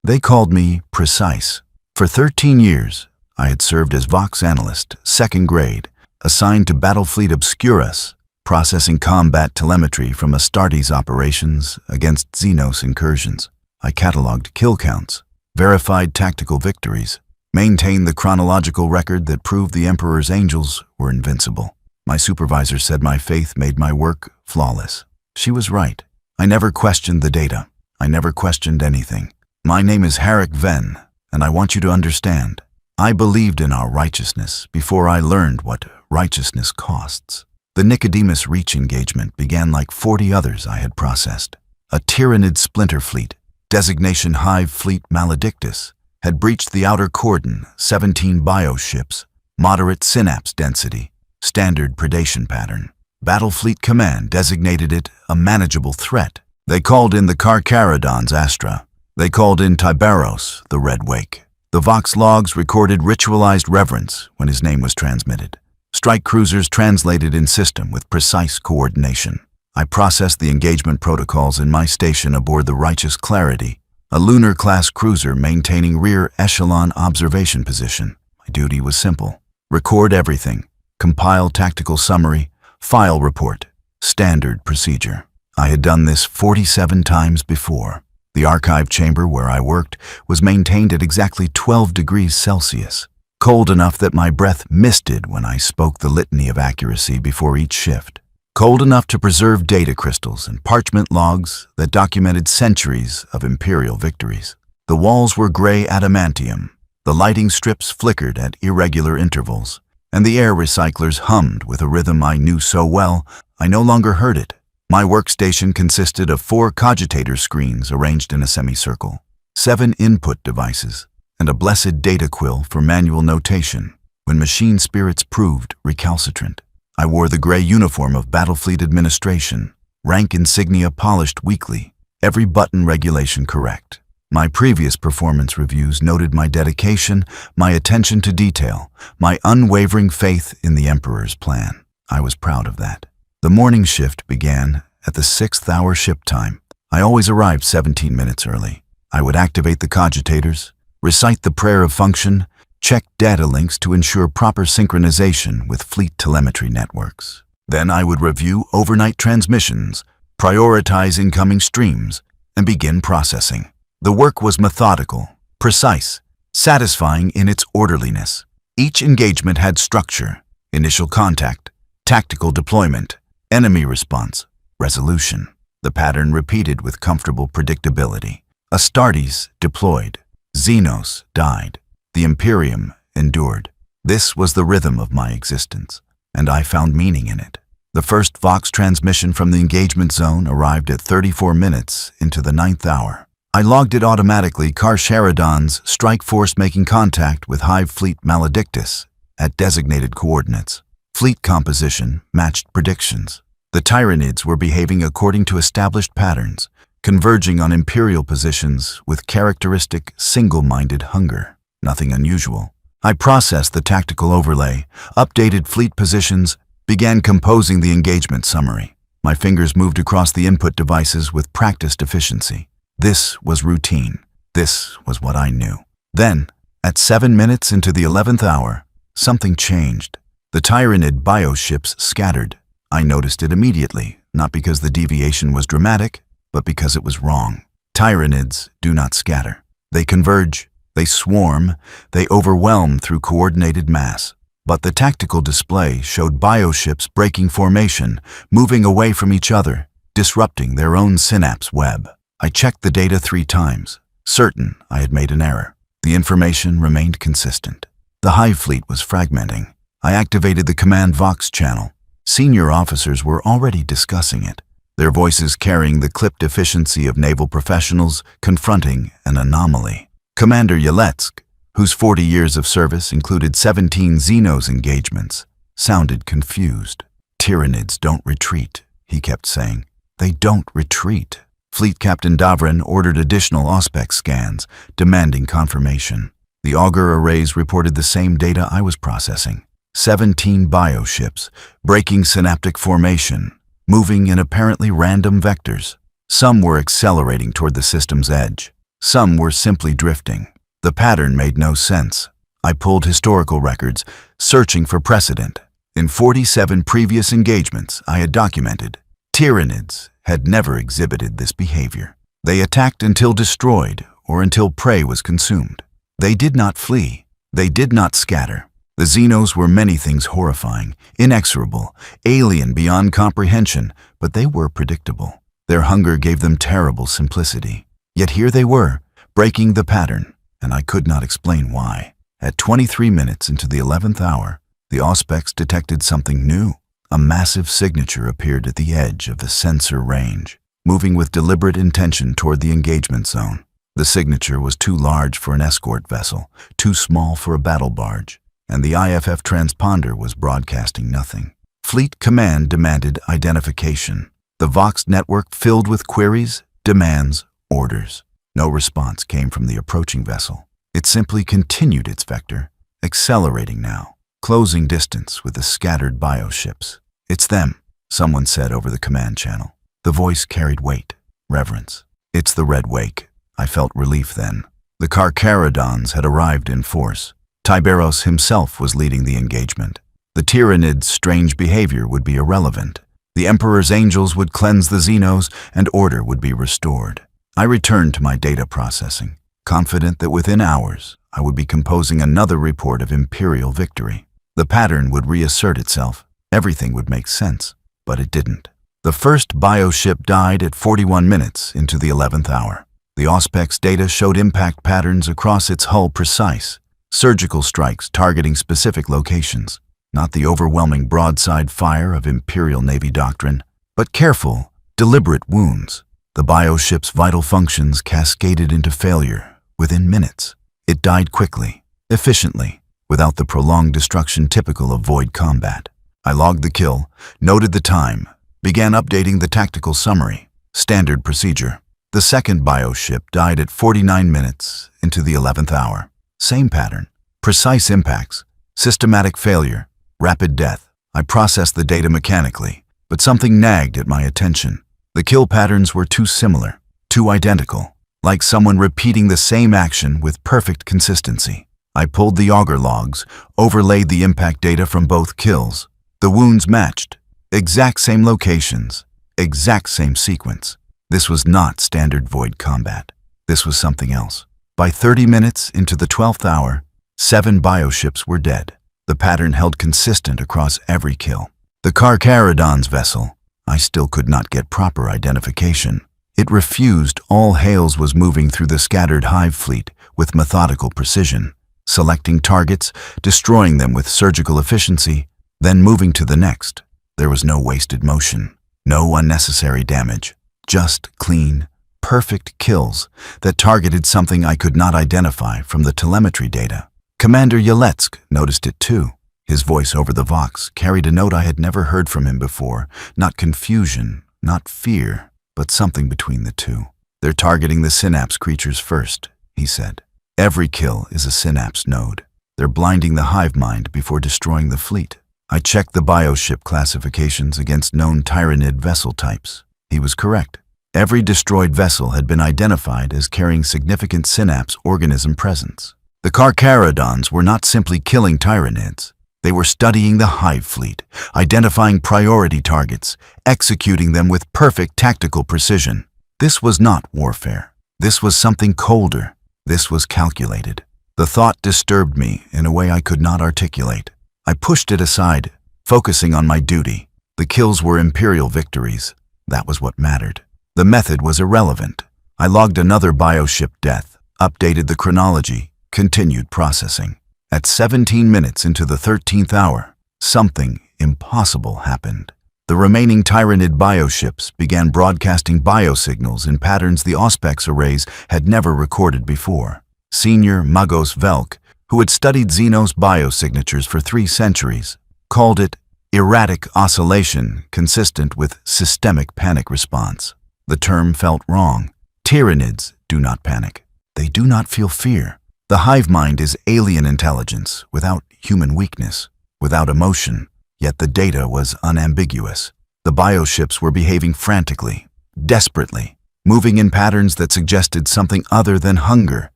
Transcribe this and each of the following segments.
They called me Precise. For 13 years, I had served as Vox Analyst, 2nd grade, assigned to Battlefleet Obscurus, processing combat telemetry from Astartes operations against Xenos incursions. I cataloged kill counts, verified tactical victories, maintained the chronological record that proved the Emperor's angels were invincible. My supervisor said my faith made my work flawless. She was right. I never questioned the data. I never questioned anything. My name is Harrick Venn, and I want you to understand. I believed in our righteousness before I learned what righteousness costs. The Nicodemus Reach engagement began like 40 others I had processed. A Tyranid splinter fleet, designation Hive Fleet Maledictus, had breached the outer cordon, 17 bioships, moderate synapse density, standard predation pattern. Battlefleet Command designated it a manageable threat. They called in the Carcharodon's Astra. They called in Tyberos, the Red Wake. The Vox logs recorded ritualized reverence when his name was transmitted. Strike cruisers translated in system with precise coordination. I processed the engagement protocols in my station aboard the Righteous Clarity, a lunar-class cruiser maintaining rear echelon observation position. My duty was simple. Record everything. Compile tactical summary. File report. Standard procedure. I had done this 47 times before. The archive chamber where I worked was maintained at exactly 12 degrees Celsius, cold enough that my breath misted when I spoke the litany of accuracy before each shift, cold enough to preserve data crystals and parchment logs that documented centuries of Imperial victories. The walls were gray adamantium, the lighting strips flickered at irregular intervals, and the air recyclers hummed with a rhythm I knew so well I no longer heard it. My workstation consisted of 4 cogitator screens arranged in a semicircle, 7 input devices, and a blessed data quill for manual notation when machine spirits proved recalcitrant. I wore the gray uniform of Battlefleet Administration, rank insignia polished weekly, every button regulation correct. My previous performance reviews noted my dedication, my attention to detail, my unwavering faith in the Emperor's plan. I was proud of that. The morning shift began at the 6th hour ship time. I always arrived 17 minutes early. I would activate the cogitators, recite the prayer of function, check data links to ensure proper synchronization with fleet telemetry networks. Then I would review overnight transmissions, prioritize incoming streams, and begin processing. The work was methodical, precise, satisfying in its orderliness. Each engagement had structure: initial contact, tactical deployment, enemy response, resolution. The pattern repeated with comfortable predictability. Astartes deployed. Xenos died. The Imperium endured. This was the rhythm of my existence, and I found meaning in it. The first Vox transmission from the engagement zone arrived at 34 minutes into the 9th hour. I logged it automatically. Carcharodon's strike force making contact with Hive Fleet Maledictus at designated coordinates. Fleet composition matched predictions. The Tyranids were behaving according to established patterns, converging on Imperial positions with characteristic single-minded hunger. Nothing unusual. I processed the tactical overlay, updated fleet positions, began composing the engagement summary. My fingers moved across the input devices with practiced efficiency. This was routine. This was what I knew. Then, at 7 minutes into the 11th hour, something changed. The Tyranid bioships scattered. I noticed it immediately, not because the deviation was dramatic, but because it was wrong. Tyranids do not scatter. They converge, they swarm, they overwhelm through coordinated mass. But the tactical display showed bioships breaking formation, moving away from each other, disrupting their own synapse web. I checked the data 3 times, certain I had made an error. The information remained consistent. The Hive Fleet was fragmenting. I activated the Command Vox channel. Senior officers were already discussing it, their voices carrying the clipped efficiency of naval professionals confronting an anomaly. Commander Yeletsk, whose 40 years of service included 17 Xenos engagements, sounded confused. Tyranids don't retreat, he kept saying. They don't retreat. Fleet Captain Davrin ordered additional Auspex scans, demanding confirmation. The auger arrays reported the same data I was processing. 17 bioships, breaking synaptic formation, moving in apparently random vectors. Some were accelerating toward the system's edge. Some were simply drifting. The pattern made no sense. I pulled historical records, searching for precedent. In 47 previous engagements I had documented, Tyranids had never exhibited this behavior. They attacked until destroyed or until prey was consumed. They did not flee. They did not scatter. The Xenos were many things horrifying, inexorable, alien beyond comprehension, but they were predictable. Their hunger gave them terrible simplicity. Yet here they were, breaking the pattern, and I could not explain why. At 23 minutes into the 11th hour, the Auspex detected something new. A massive signature appeared at the edge of the sensor range, moving with deliberate intention toward the engagement zone. The signature was too large for an escort vessel, too small for a battle barge, and the IFF transponder was broadcasting nothing. Fleet Command demanded identification. The Vox network filled with queries, demands, orders. No response came from the approaching vessel. It simply continued its vector, accelerating now, closing distance with the scattered bioships. "It's them," someone said over the command channel. The voice carried weight, reverence. "It's the Red Wake." I felt relief then. The Carcharodons had arrived in force. Tyberos himself was leading the engagement. The Tyranids' strange behavior would be irrelevant. The Emperor's angels would cleanse the Xenos and order would be restored. I returned to my data processing, confident that within hours I would be composing another report of Imperial victory. The pattern would reassert itself. Everything would make sense, but it didn't. The first bioship died at 41 minutes into the 11th hour. The Auspex data showed impact patterns across its hull precise, surgical strikes targeting specific locations, not the overwhelming broadside fire of Imperial Navy doctrine, but careful, deliberate wounds. The bioship's vital functions cascaded into failure within minutes. It died quickly, efficiently, without the prolonged destruction typical of void combat. I logged the kill, noted the time, began updating the tactical summary. Standard procedure. The second bioship died at 49 minutes into the 11th hour. Same pattern. Precise impacts, systematic failure, rapid death. I processed the data mechanically, but something nagged at my attention. The kill patterns were too similar, too identical, like someone repeating the same action with perfect consistency. I pulled the auger logs, overlaid the impact data from both kills. The wounds matched. Exact same locations, exact same sequence. This was not standard void combat. This was something else. By 30 minutes into the 12th hour, 7 bioships were dead. The pattern held consistent across every kill. The Carcharodon's vessel, I still could not get proper identification. It refused. All hails was moving through the scattered Hive Fleet with methodical precision, selecting targets, destroying them with surgical efficiency, then moving to the next. There was no wasted motion, no unnecessary damage, just clean, perfect kills that targeted something I could not identify from the telemetry data. Commander Yeletsk noticed it too. His voice over the Vox carried a note I had never heard from him before, not confusion, not fear, but something between the two. "They're targeting the synapse creatures first," he said. "Every kill is a synapse node. They're blinding the hive mind before destroying the fleet." I checked the bioship classifications against known Tyranid vessel types. He was correct. Every destroyed vessel had been identified as carrying significant synapse organism presence. The Carcharodons were not simply killing Tyranids. They were studying the Hive Fleet, identifying priority targets, executing them with perfect tactical precision. This was not warfare. This was something colder. This was calculated. The thought disturbed me in a way I could not articulate. I pushed it aside, focusing on my duty. The kills were Imperial victories. That was what mattered. The method was irrelevant. I logged another bioship death, updated the chronology, continued processing. At 17 minutes into the 13th hour, something impossible happened. The remaining Tyranid bioships began broadcasting biosignals in patterns the Auspex arrays had never recorded before. Senior Magos Velk, who had studied Xenos biosignatures for 3 centuries, called it erratic oscillation consistent with systemic panic response. The term felt wrong. Tyranids do not panic. They do not feel fear. The hive mind is alien intelligence without human weakness, without emotion, yet the data was unambiguous. The bioships were behaving frantically, desperately. moving in patterns that suggested something other than hunger,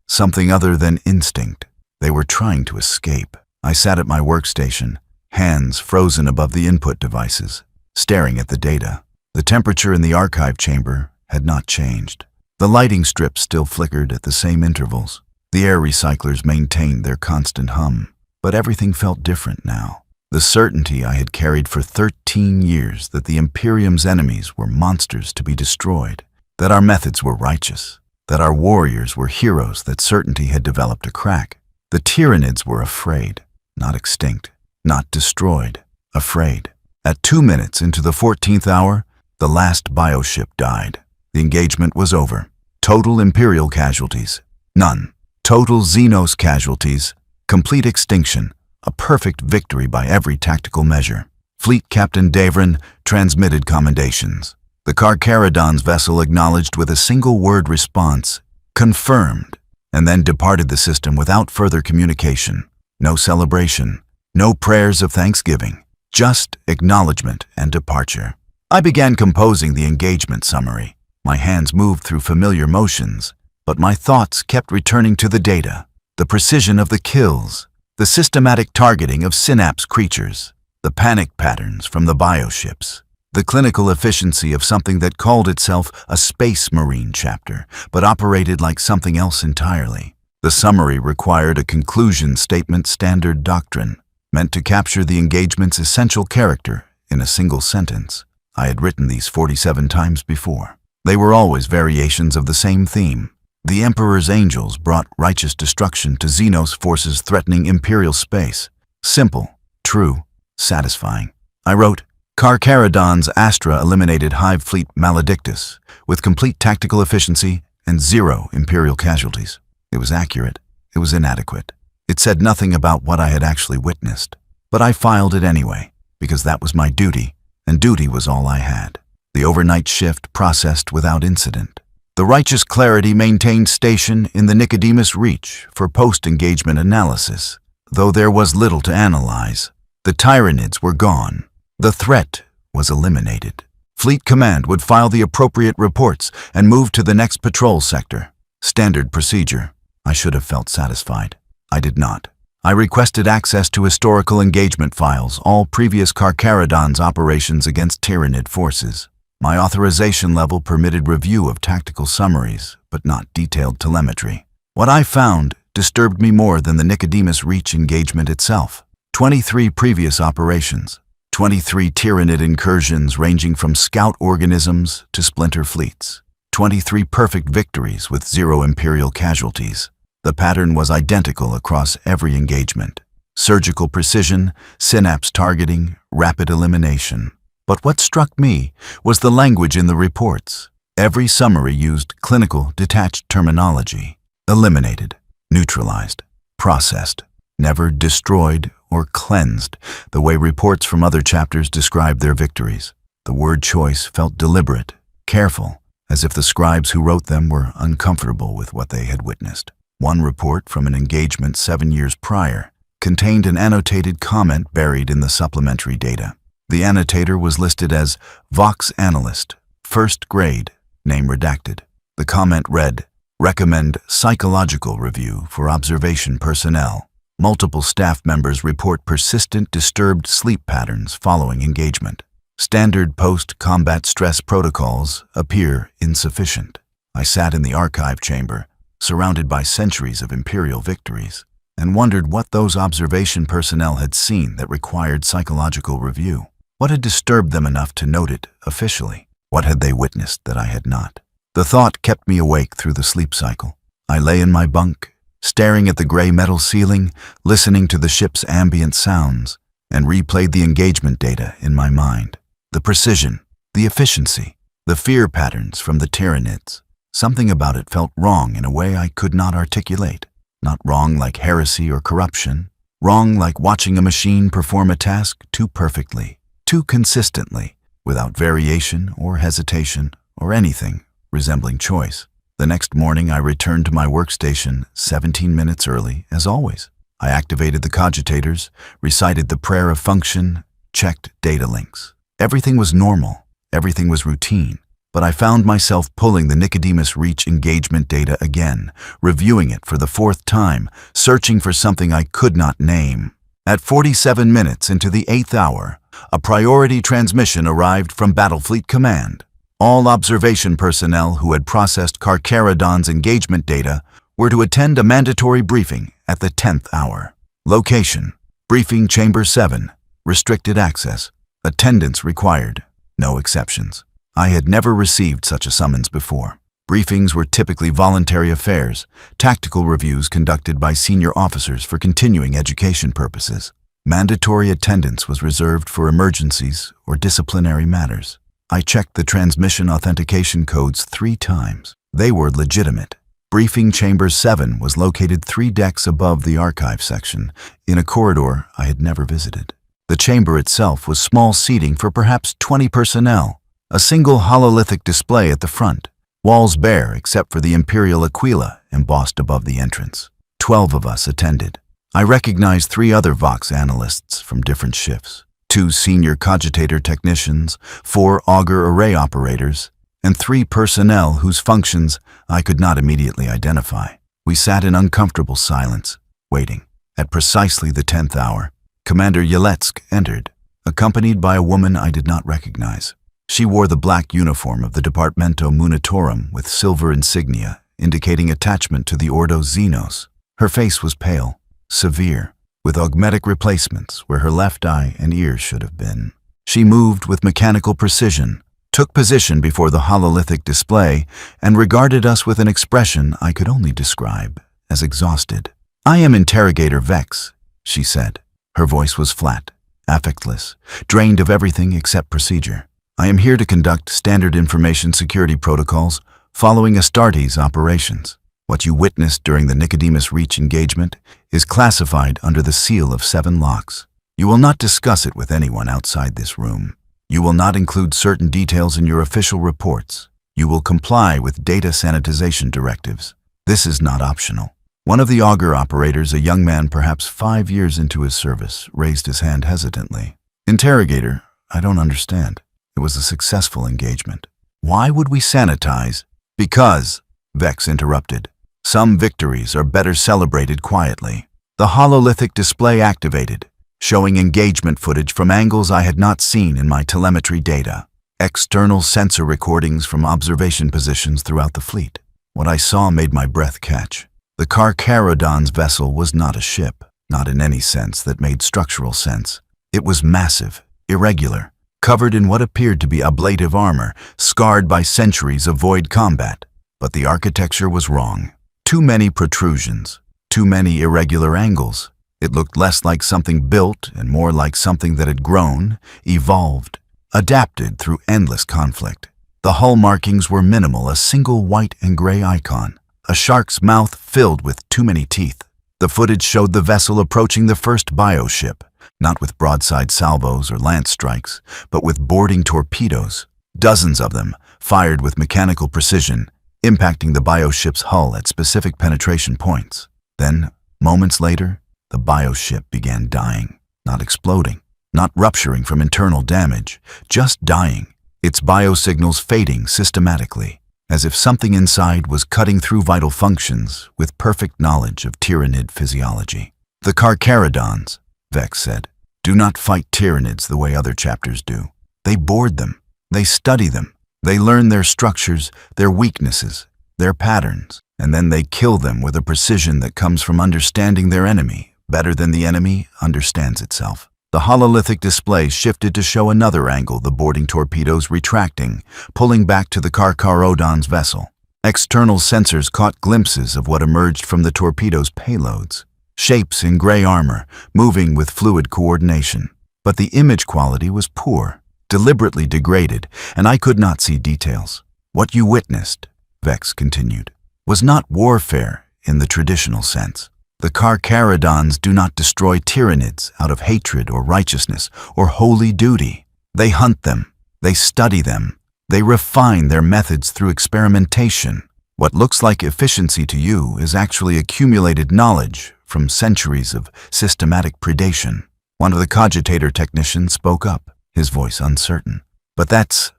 something other than instinct. They were trying to escape. I sat at my workstation, hands frozen above the input devices, staring at the data. The temperature in the archive chamber had not changed. The lighting strips still flickered at the same intervals. The air recyclers maintained their constant hum. But everything felt different now. The certainty I had carried for 13 years that the Imperium's enemies were monsters to be destroyed, that our methods were righteous, that our warriors were heroes, that certainty had developed a crack. The Tyranids were afraid, not extinct, not destroyed, afraid. At 2 minutes into the 14th hour, the last bioship died. The engagement was over. Total Imperial casualties, none. Total Xenos casualties, complete extinction, a perfect victory by every tactical measure. Fleet Captain Davrin transmitted commendations. The Carcharodon's vessel acknowledged with a single-word response, confirmed, and then departed the system without further communication. No celebration, no prayers of thanksgiving, just acknowledgement and departure. I began composing the engagement summary. My hands moved through familiar motions, but my thoughts kept returning to the data, the precision of the kills, the systematic targeting of synapse creatures, the panic patterns from the bioships, the clinical efficiency of something that called itself a Space Marine chapter, but operated like something else entirely. The summary required a conclusion statement standard doctrine, meant to capture the engagement's essential character in a single sentence. I had written these 47 times before. They were always variations of the same theme. The Emperor's angels brought righteous destruction to Xenos forces threatening Imperial space. Simple, true, satisfying. I wrote, Carcharodon's Astra eliminated Hive Fleet Maledictus with complete tactical efficiency and 0 Imperial casualties. It was accurate. It was inadequate. It said nothing about what I had actually witnessed. But I filed it anyway, because that was my duty, and duty was all I had. The overnight shift processed without incident. The righteous clarity maintained station in the Nicodemus Reach for post-engagement analysis, though there was little to analyze. The Tyranids were gone. The threat was eliminated. Fleet Command would file the appropriate reports and move to the next patrol sector. Standard procedure. I should have felt satisfied. I did not. I requested access to historical engagement files, all previous Carcharodon's operations against Tyranid forces. My authorization level permitted review of tactical summaries, but not detailed telemetry. What I found disturbed me more than the Nicodemus Reach engagement itself. 23 previous operations, 23 Tyranid incursions ranging from scout organisms to splinter fleets, 23 perfect victories with 0 Imperial casualties. The pattern was identical across every engagement. Surgical precision, synapse targeting, rapid elimination. But what struck me was the language in the reports. Every summary used clinical, detached terminology. Eliminated, neutralized, processed, never destroyed or cleansed, the way reports from other chapters described their victories. The word choice felt deliberate, careful, as if the scribes who wrote them were uncomfortable with what they had witnessed. One report from an engagement 7 years prior contained an annotated comment buried in the supplementary data. The annotator was listed as Vox Analyst, 1st grade, name redacted. The comment read, recommend psychological review for observation personnel. Multiple staff members report persistent disturbed sleep patterns following engagement. Standard post-combat stress protocols appear insufficient. I sat in the archive chamber, surrounded by centuries of Imperial victories, and wondered what those observation personnel had seen that required psychological review. What had disturbed them enough to note it officially? What had they witnessed that I had not? The thought kept me awake through the sleep cycle. I lay in my bunk, staring at the gray metal ceiling, listening to the ship's ambient sounds, and replayed the engagement data in my mind. The precision, the efficiency, the fear patterns from the Tyranids. Something about it felt wrong in a way I could not articulate. Not wrong like heresy or corruption. Wrong like watching a machine perform a task too perfectly, too consistently, without variation or hesitation or anything resembling choice. The next morning I returned to my workstation 17 minutes early, as always. I activated the cogitators, recited the prayer of function, checked data links. Everything was normal. Everything was routine. but I found myself pulling the Nicodemus Reach engagement data again, reviewing it for the fourth time, searching for something I could not name. At 47 minutes into the 8th hour, a priority transmission arrived from Battlefleet Command. All observation personnel who had processed Carcharodon's engagement data were to attend a mandatory briefing at the 10th hour. Location: Briefing Chamber 7. Restricted access. Attendance required. No exceptions. I had never received such a summons before. Briefings were typically voluntary affairs, tactical reviews conducted by senior officers for continuing education purposes. Mandatory attendance was reserved for emergencies or disciplinary matters. I checked the transmission authentication codes 3 times. They were legitimate. Briefing Chamber 7 was located 3 decks above the archive section, in a corridor I had never visited. The chamber itself was small seating for perhaps 20 personnel. A single hololithic display at the front, walls bare except for the Imperial Aquila embossed above the entrance. 12 of us attended. I recognized 3 other Vox analysts from different shifts, 2 senior cogitator technicians, 4 auger array operators, and 3 personnel whose functions I could not immediately identify. We sat in uncomfortable silence, waiting. At precisely the 10th hour, Commander Yeletsk entered, accompanied by a woman I did not recognize. She wore the black uniform of the Departamento Munitorum with silver insignia, indicating attachment to the Ordo Xenos. Her face was pale, severe, with augmetic replacements where her left eye and ears should have been. She moved with mechanical precision, took position before the hololithic display, and regarded us with an expression I could only describe as exhausted. "I am Interrogator Vex," she said. Her voice was flat, affectless, drained of everything except procedure. "I am here to conduct standard information security protocols following Astartes operations. What you witnessed during the Nicodemus Reach engagement is classified under the seal of 7 locks. You will not discuss it with anyone outside this room. You will not include certain details in your official reports. You will comply with data sanitization directives. This is not optional." One of the auger operators, a young man perhaps 5 years into his service, raised his hand hesitantly. "Interrogator, I don't understand. It was a successful engagement. Why would we sanitize?" "Because," Vex interrupted, "some victories are better celebrated quietly." The hololithic display activated, showing engagement footage from angles I had not seen in my telemetry data. External sensor recordings from observation positions throughout the fleet. What I saw made my breath catch. The Carcharodon's vessel was not a ship, not in any sense that made structural sense. It was massive, irregular, covered in what appeared to be ablative armor, scarred by centuries of void combat. But the architecture was wrong. Too many protrusions, too many irregular angles. It looked less like something built and more like something that had grown, evolved, adapted through endless conflict. The hull markings were minimal, a single white and gray icon, a shark's mouth filled with too many teeth. The footage showed the vessel approaching the first bioship, not with broadside salvos or lance strikes, but with boarding torpedoes, dozens of them, fired with mechanical precision, impacting the bioship's hull at specific penetration points. Then, moments later, the bioship began dying, not exploding, not rupturing from internal damage, just dying, its biosignals fading systematically, as if something inside was cutting through vital functions with perfect knowledge of Tyranid physiology. "The Carcharodons," Vex said, "do not fight Tyranids the way other chapters do. They board them, they study them, they learn their structures, their weaknesses, their patterns, and then they kill them with a precision that comes from understanding their enemy better than the enemy understands itself." The hololithic display shifted to show another angle, the boarding torpedoes retracting, pulling back to the Carcharodon's vessel. External sensors caught glimpses of what emerged from the torpedo's payloads, shapes in gray armor, moving with fluid coordination. But the image quality was poor, deliberately degraded, and I could not see details. "What you witnessed," Vex continued, "was not warfare in the traditional sense. The Carcharodons do not destroy Tyranids out of hatred or righteousness or holy duty. They hunt them, they study them, they refine their methods through experimentation. What looks like efficiency to you is actually accumulated knowledge from centuries of systematic predation." One of the cogitator technicians spoke up, his voice uncertain. "But that's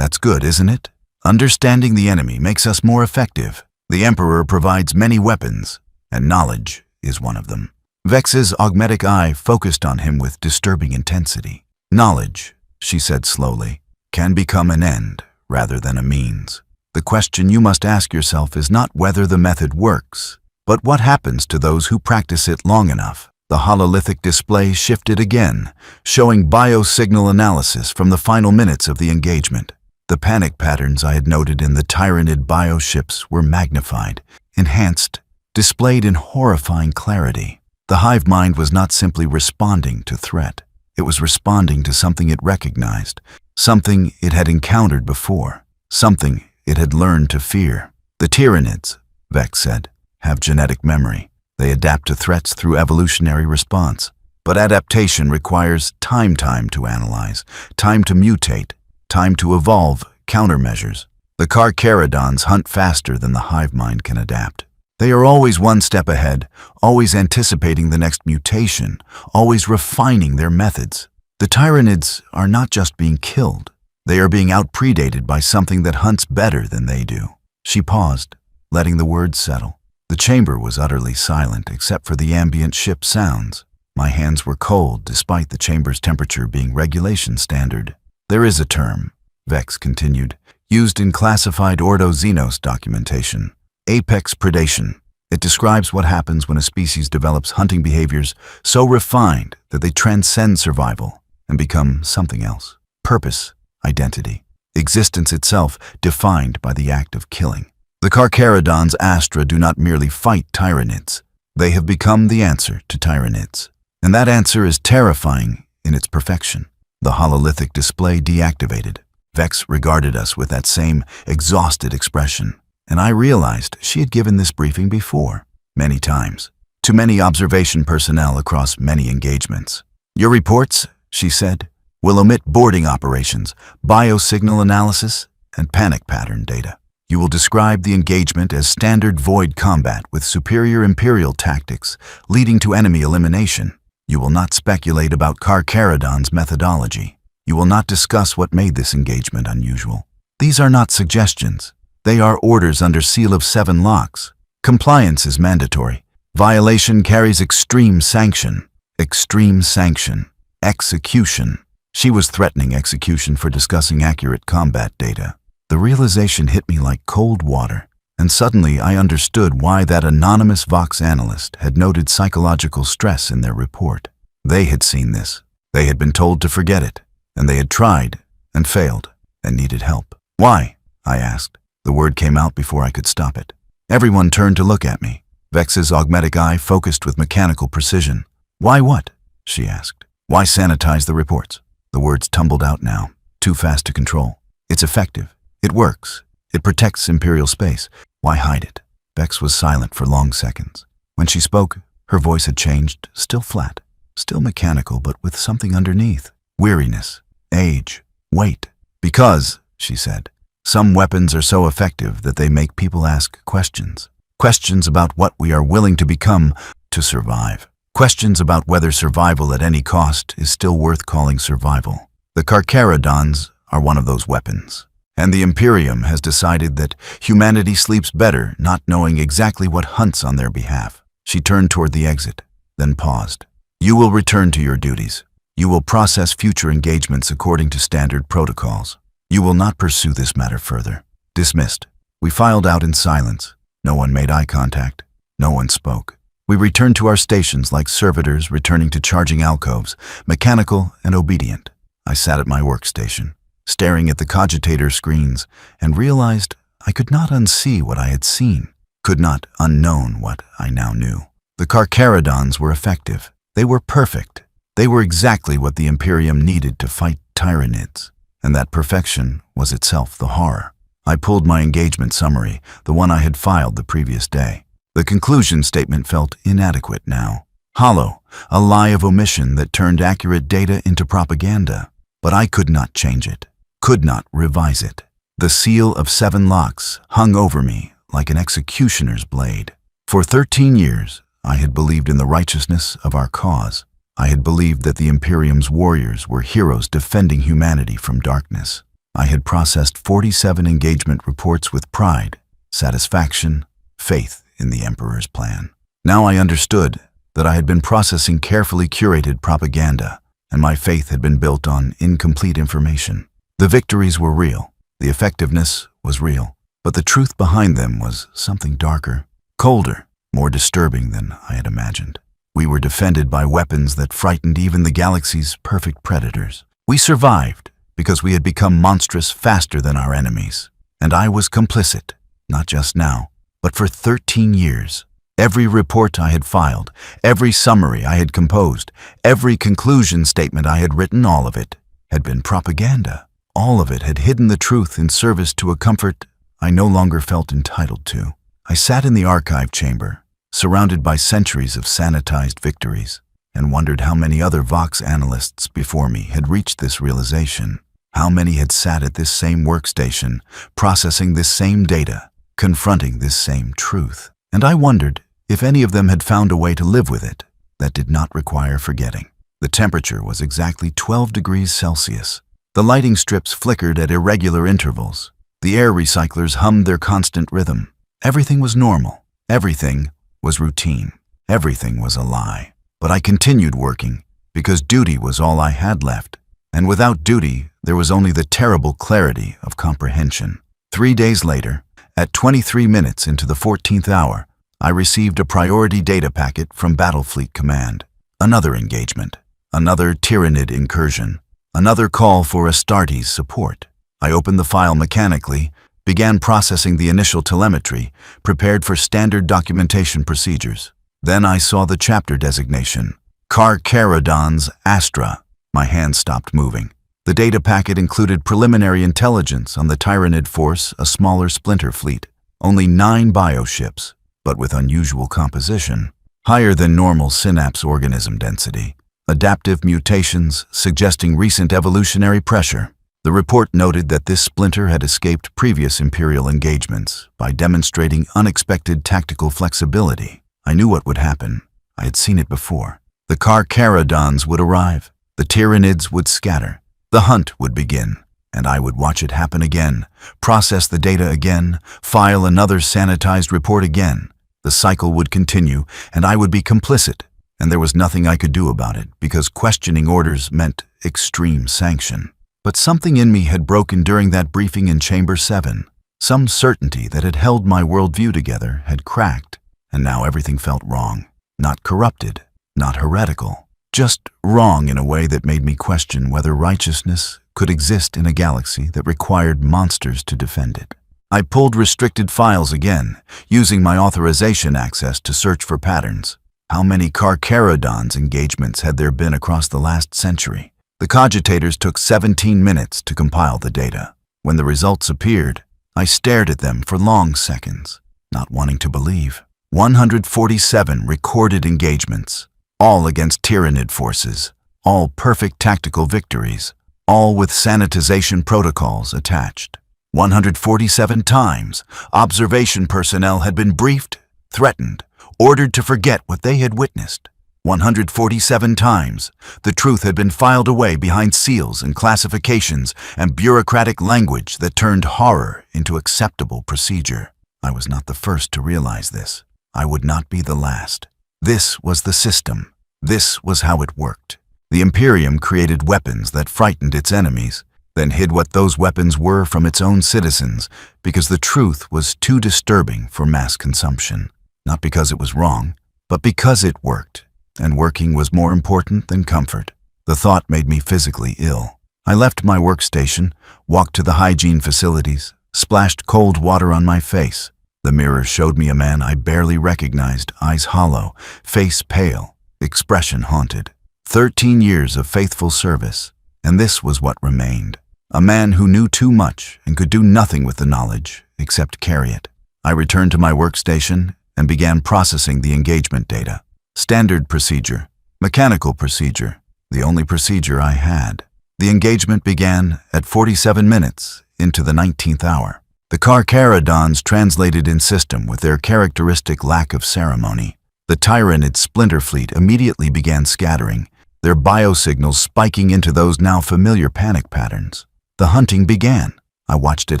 good, isn't it? Understanding the enemy makes us more effective. The Emperor provides many weapons, and knowledge is one of them. Vex's augmetic eye focused on him with disturbing intensity. Knowledge, she said slowly, can become an end rather than a means. The question you must ask yourself is not whether the method works, but what happens to those who practice it long enough. The hololithic display shifted again, showing biosignal analysis from the final minutes of the engagement. The panic patterns I had noted in the Tyranid bioships were magnified, enhanced, displayed in horrifying clarity. The hive mind was not simply responding to threat. It was responding to something it recognized, something it had encountered before, something it had learned to fear. The Tyranids, Vex said, have genetic memory. They adapt to threats through evolutionary response. But adaptation requires time to analyze, time to mutate, time to evolve countermeasures. The Carcharodons hunt faster than the hive mind can adapt. They are always one step ahead, always anticipating the next mutation, always refining their methods. The Tyranids are not just being killed. They are being outpredated by something that hunts better than they do. She paused, letting the words settle. The chamber was utterly silent except for the ambient ship sounds. My hands were cold despite the chamber's temperature being regulation standard. There is a term, Vex continued, used in classified Ordo-Xenos documentation. Apex predation. It describes what happens when a species develops hunting behaviors so refined that they transcend survival and become something else. Purpose, identity, existence itself defined by the act of killing. The Carcharodons Astra do not merely fight Tyranids. They have become the answer to Tyranids. And that answer is terrifying in its perfection. The hololithic display deactivated. Vex regarded us with that same exhausted expression, and I realized she had given this briefing before, many times, to many observation personnel across many engagements. Your reports, she said, will omit boarding operations, biosignal analysis, and panic pattern data. You will describe the engagement as standard void combat with superior Imperial tactics leading to enemy elimination. You will not speculate about Carcharodon's methodology. You will not discuss what made this engagement unusual. These are not suggestions. They are orders under seal of 7 locks. Compliance is mandatory. Violation carries extreme sanction. Extreme sanction. Execution. She was threatening execution for discussing accurate combat data. The realization hit me like cold water, and suddenly I understood why that anonymous Vox analyst had noted psychological stress in their report. They had seen this. They had been told to forget it, and they had tried and failed and needed help. Why? I asked. The word came out before I could stop it. Everyone turned to look at me. Vex's augmetic eye focused with mechanical precision. Why what? She asked. Why sanitize the reports? The words tumbled out now, too fast to control. It's effective. It works. It protects Imperial space. Why hide it? Vex was silent for long seconds. When she spoke, her voice had changed, still flat, still mechanical, but with something underneath. Weariness, age, weight. Because, she said, some weapons are so effective that they make people ask questions. Questions about what we are willing to become to survive. Questions about whether survival at any cost is still worth calling survival. The Carcharodons are one of those weapons. And the Imperium has decided that humanity sleeps better not knowing exactly what hunts on their behalf. She turned toward the exit, then paused. You will return to your duties. You will process future engagements according to standard protocols. You will not pursue this matter further. Dismissed. We filed out in silence. No one made eye contact. No one spoke. We returned to our stations like servitors returning to charging alcoves, mechanical and obedient. I sat at my workstation, staring at the cogitator screens, and realized I could not unsee what I had seen, could not unknown what I now knew. The Carcharodons were effective. They were perfect. They were exactly what the Imperium needed to fight Tyranids, and that perfection was itself the horror. I pulled my engagement summary, the one I had filed the previous day. The conclusion statement felt inadequate now. Hollow, a lie of omission that turned accurate data into propaganda. But I could not change it, could not revise it. The seal of 7 locks hung over me like an executioner's blade. For 13 years, I had believed in the righteousness of our cause. I had believed that the Imperium's warriors were heroes defending humanity from darkness. I had processed 47 engagement reports with pride, satisfaction, faith in the Emperor's plan. Now I understood that I had been processing carefully curated propaganda, and my faith had been built on incomplete information. The victories were real, the effectiveness was real, but the truth behind them was something darker, colder, more disturbing than I had imagined. We were defended by weapons that frightened even the galaxy's perfect predators. We survived because we had become monstrous faster than our enemies, and I was complicit, not just now, but for 13 years. Every report I had filed, every summary I had composed, every conclusion statement I had written, all of it had been propaganda. All of it had hidden the truth in service to a comfort I no longer felt entitled to. I sat in the archive chamber, surrounded by centuries of sanitized victories, and wondered how many other Vox analysts before me had reached this realization. How many had sat at this same workstation, processing this same data, confronting this same truth. And I wondered if any of them had found a way to live with it that did not require forgetting. The temperature was exactly 12 degrees Celsius. The lighting strips flickered at irregular intervals. The air recyclers hummed their constant rhythm. Everything was normal. Everything was routine. Everything was a lie. But I continued working because duty was all I had left. And without duty, there was only the terrible clarity of comprehension. 3 days later, at 23 minutes into the 14th hour, I received a priority data packet from Battlefleet Command. Another engagement, another Tyranid incursion, another call for Astartes support. I opened the file mechanically, began processing the initial telemetry, prepared for standard documentation procedures. Then I saw the chapter designation, Carcharodon's Astra. My hand stopped moving. The data packet included preliminary intelligence on the Tyranid force, a smaller splinter fleet. Only 9 bioships, but with unusual composition. Higher than normal synapse organism density. Adaptive mutations suggesting recent evolutionary pressure. The report noted that this splinter had escaped previous Imperial engagements by demonstrating unexpected tactical flexibility. I knew what would happen. I had seen it before. The Carcharodons would arrive. The Tyranids would scatter. The hunt would begin, and I would watch it happen again, process the data again, file another sanitized report again. The cycle would continue, and I would be complicit, and there was nothing I could do about it because questioning orders meant extreme sanction. But something in me had broken during that briefing in Chamber 7. Some certainty that had held my worldview together had cracked, and now everything felt wrong. Not corrupted, not heretical. Just wrong in a way that made me question whether righteousness could exist in a galaxy that required monsters to defend it. I pulled restricted files again, using my authorization access to search for patterns. How many Carcharodons engagements had there been across the last century? The cogitators took 17 minutes to compile the data. When the results appeared, I stared at them for long seconds, not wanting to believe. 147 recorded engagements. All against Tyranid forces, all perfect tactical victories, all with sanitization protocols attached. 147 times, observation personnel had been briefed, threatened, ordered to forget what they had witnessed. 147 times, the truth had been filed away behind seals and classifications and bureaucratic language that turned horror into acceptable procedure. I was not the first to realize this. I would not be the last. This was the system. This was how it worked. The Imperium created weapons that frightened its enemies, then hid what those weapons were from its own citizens because the truth was too disturbing for mass consumption. Not because it was wrong, but because it worked, and working was more important than comfort. The thought made me physically ill. I left my workstation, walked to the hygiene facilities, splashed cold water on my face. The mirror showed me a man I barely recognized, eyes hollow, face pale, expression haunted. 13 years of faithful service, and this was what remained. A man who knew too much and could do nothing with the knowledge except carry it. I returned to my workstation and began processing the engagement data. Standard procedure, mechanical procedure, the only procedure I had. The engagement began at 47 minutes into the 19th hour. The Carcharodons translated in system with their characteristic lack of ceremony. The Tyranid splinter fleet immediately began scattering, their biosignals spiking into those now familiar panic patterns. The hunting began. I watched it